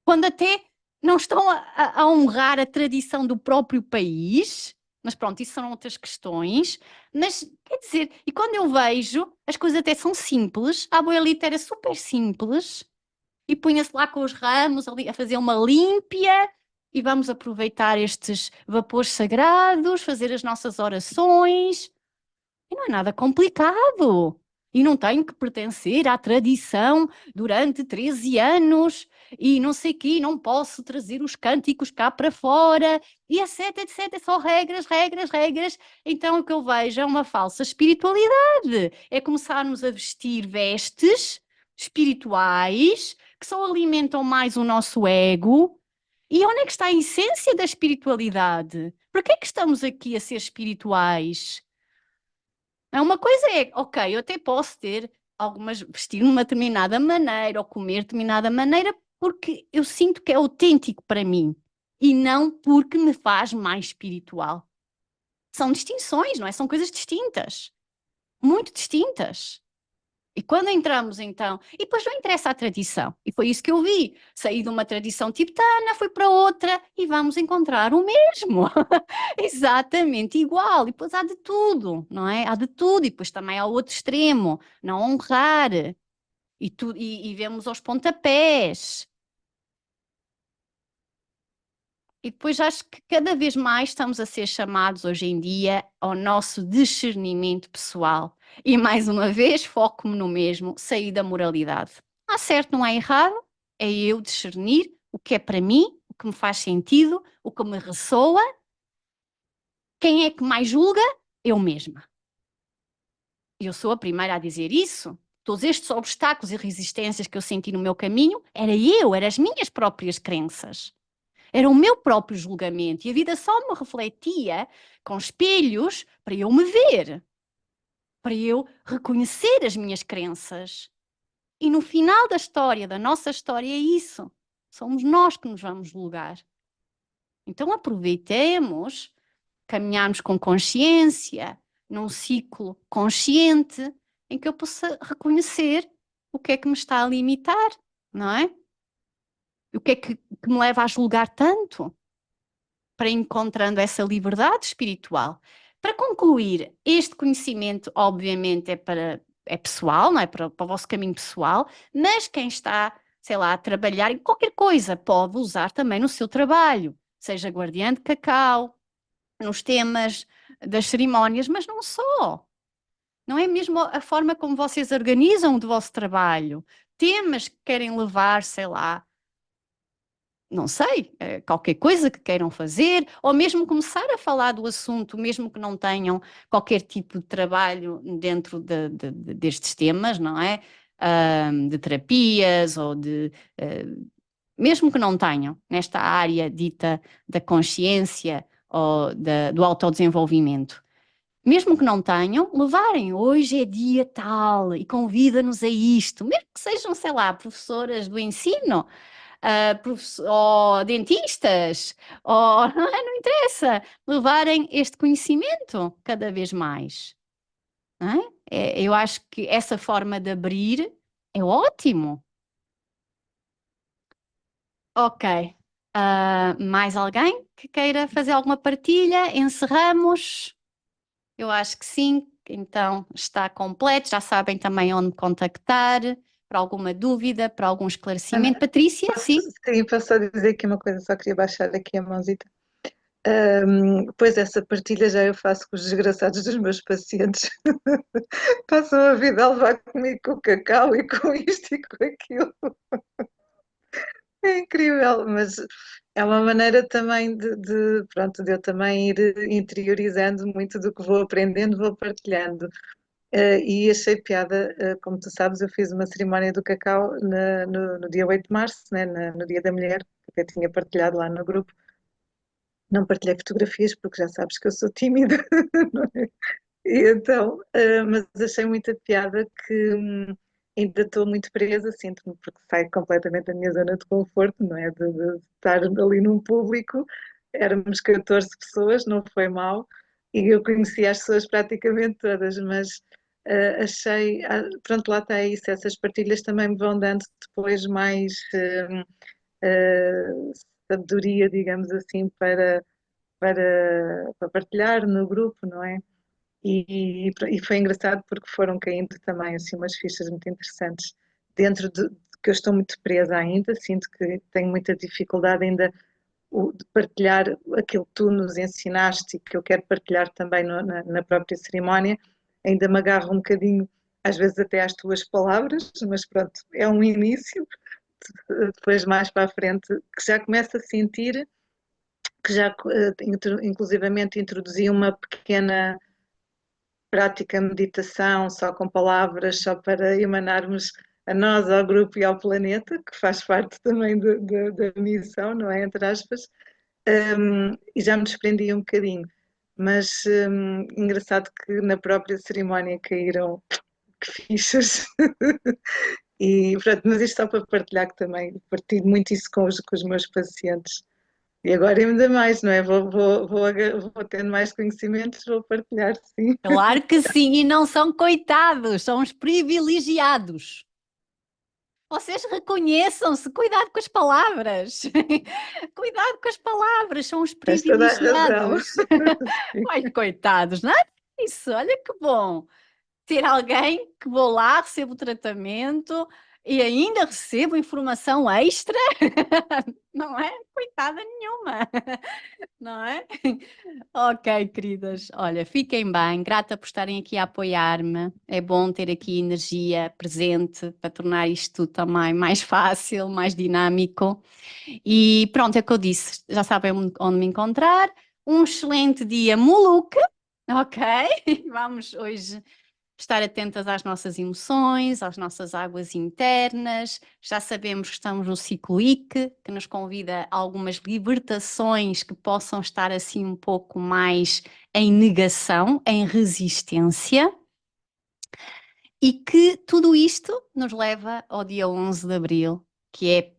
quando até não estão a honrar a tradição do próprio país? Mas pronto, isso são outras questões. Mas, quer dizer, e quando eu vejo, as coisas até são simples, a abuelita era super simples, e punha-se lá com os ramos ali a fazer uma límpia, e vamos aproveitar estes vapores sagrados, fazer as nossas orações. E não é nada complicado. E não tenho que pertencer à tradição durante 13 anos e não sei o quê, não posso trazer os cânticos cá para fora e etc, etc. É só regras, regras, regras. Então o que eu vejo é uma falsa espiritualidade. É começarmos a vestir vestes espirituais que só alimentam mais o nosso ego. E onde é que está a essência da espiritualidade? Por que é que estamos aqui a ser espirituais? Uma coisa é, ok, eu até posso ter vestir de uma determinada maneira ou comer de determinada maneira porque eu sinto que é autêntico para mim e não porque me faz mais espiritual. São distinções, não é? São coisas distintas, muito distintas. E quando entramos então, e depois não interessa a tradição, e foi isso que eu vi, saí de uma tradição tibetana, fui para outra e vamos encontrar o mesmo, exatamente igual, e depois há de tudo, não é? Há de tudo, e depois também há o outro extremo, não honrar, e vemos aos pontapés. E depois acho que cada vez mais estamos a ser chamados hoje em dia ao nosso discernimento pessoal. E mais uma vez, foco-me no mesmo, sair da moralidade. Há certo, não há errado, é eu discernir o que é para mim, o que me faz sentido, o que me ressoa. Quem é que mais julga? Eu mesma. Eu sou a primeira a dizer isso. Todos estes obstáculos e resistências que eu senti no meu caminho, eram as minhas próprias crenças. era o meu próprio julgamento, e a vida só me refletia com espelhos para eu me ver, para eu reconhecer as minhas crenças. E no final da história, da nossa história, é isso. Somos nós que nos vamos julgar. Então aproveitemos, caminharmos com consciência, num ciclo consciente, em que eu possa reconhecer o que é que me está a limitar, não é? O que é que me leva a julgar tanto? Para ir encontrando essa liberdade espiritual. Para concluir, este conhecimento, obviamente, é pessoal, não é? Para o vosso caminho pessoal, mas quem está, sei lá, a trabalhar em qualquer coisa pode usar também no seu trabalho, seja guardiã de cacau, nos temas das cerimónias, mas não só. Não é mesmo a forma como vocês organizam o vosso trabalho, temas que querem levar, sei lá, não sei, qualquer coisa que queiram fazer, ou mesmo começar a falar do assunto, mesmo que não tenham qualquer tipo de trabalho dentro destes temas, não é? De terapias ou mesmo que não tenham nesta área dita da consciência ou do autodesenvolvimento. Mesmo que não tenham, levarem, hoje é dia tal e convida-nos a isto, mesmo que sejam, sei lá, professoras do ensino, ou dentistas, ou não interessa, levarem este conhecimento cada vez mais. Não é? Eu acho que essa forma de abrir é ótimo. Ok. Mais alguém que queira fazer alguma partilha? Encerramos? Eu acho que sim. Então está completo. Já sabem também onde me contactar para alguma dúvida, para algum esclarecimento. Patrícia, sim? Sim, posso só dizer aqui uma coisa, só queria baixar aqui a mãozita. Pois essa partilha já eu faço com os desgraçados dos meus pacientes. Passam a vida a levar comigo com o cacau e com isto e com aquilo. É incrível, mas é uma maneira também pronto, de eu também ir interiorizando muito do que vou aprendendo, vou partilhando. E achei piada, como tu sabes, eu fiz uma cerimónia do cacau no dia 8 de março, né, no Dia da Mulher, que eu tinha partilhado lá no grupo. Não partilhei fotografias porque já sabes que eu sou tímida, não é? E então, mas achei muita piada que ainda estou muito presa, sinto-me, porque saio completamente da minha zona de conforto, não é? De estar ali num público, éramos 14 pessoas, não foi mal, e eu conhecia as pessoas praticamente todas, mas achei, pronto, lá está isso, essas partilhas também me vão dando depois mais sabedoria, digamos assim, para partilhar no grupo, não é? E foi engraçado porque foram caindo também assim umas fichas muito interessantes dentro de que eu estou muito presa ainda, sinto que tenho muita dificuldade ainda de partilhar aquilo que tu nos ensinaste e que eu quero partilhar também na própria cerimónia, ainda me agarro um bocadinho, às vezes até às tuas palavras, mas pronto, é um início, depois mais para a frente, que já começo a sentir que já inclusivamente introduzi uma pequena prática meditação só com palavras, só para emanarmos a nós, ao grupo e ao planeta, que faz parte também da missão, não é? Entre aspas, e já me desprendi um bocadinho. Mas engraçado que na própria cerimónia caíram que fichas. E pronto, mas isto só para partilhar que também partilho muito isso com os meus pacientes. E agora ainda mais, não é? Vou tendo mais conhecimentos, vou partilhar, sim. Claro que sim, e não são coitados, são os privilegiados. Vocês reconheçam-se, cuidado com as palavras. Cuidado com as palavras, são os Tens toda a razão. privilegiados. Ai, coitados, não é isso? Olha que bom ter alguém que vou lá, recebo o tratamento e ainda recebo informação extra, não é? Coitada nenhuma, não é? Ok, queridas, olha, fiquem bem, grata por estarem aqui a apoiar-me. É bom ter aqui energia presente para tornar isto também mais fácil, mais dinâmico. E pronto, é o que eu disse, já sabem onde me encontrar. Um excelente dia, Moluca, ok? Vamos hoje estar atentas às nossas emoções, às nossas águas internas. Já sabemos que estamos no ciclo IC, que nos convida a algumas libertações que possam estar assim um pouco mais em negação, em resistência. E que tudo isto nos leva ao dia 11 de abril, que é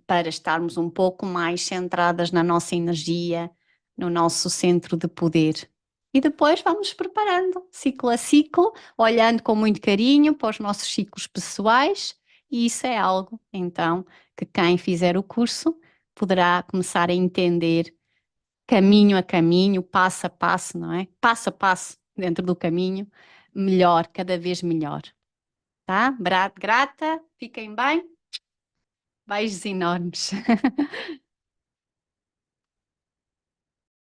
para estarmos um pouco mais centradas na nossa energia, no nosso centro de poder. E depois vamos preparando, ciclo a ciclo, olhando com muito carinho para os nossos ciclos pessoais, e isso é algo, então, que quem fizer o curso poderá começar a entender caminho a caminho, passo a passo, não é? Passo a passo dentro do caminho, melhor, cada vez melhor. Tá? Grata, fiquem bem. Beijos enormes.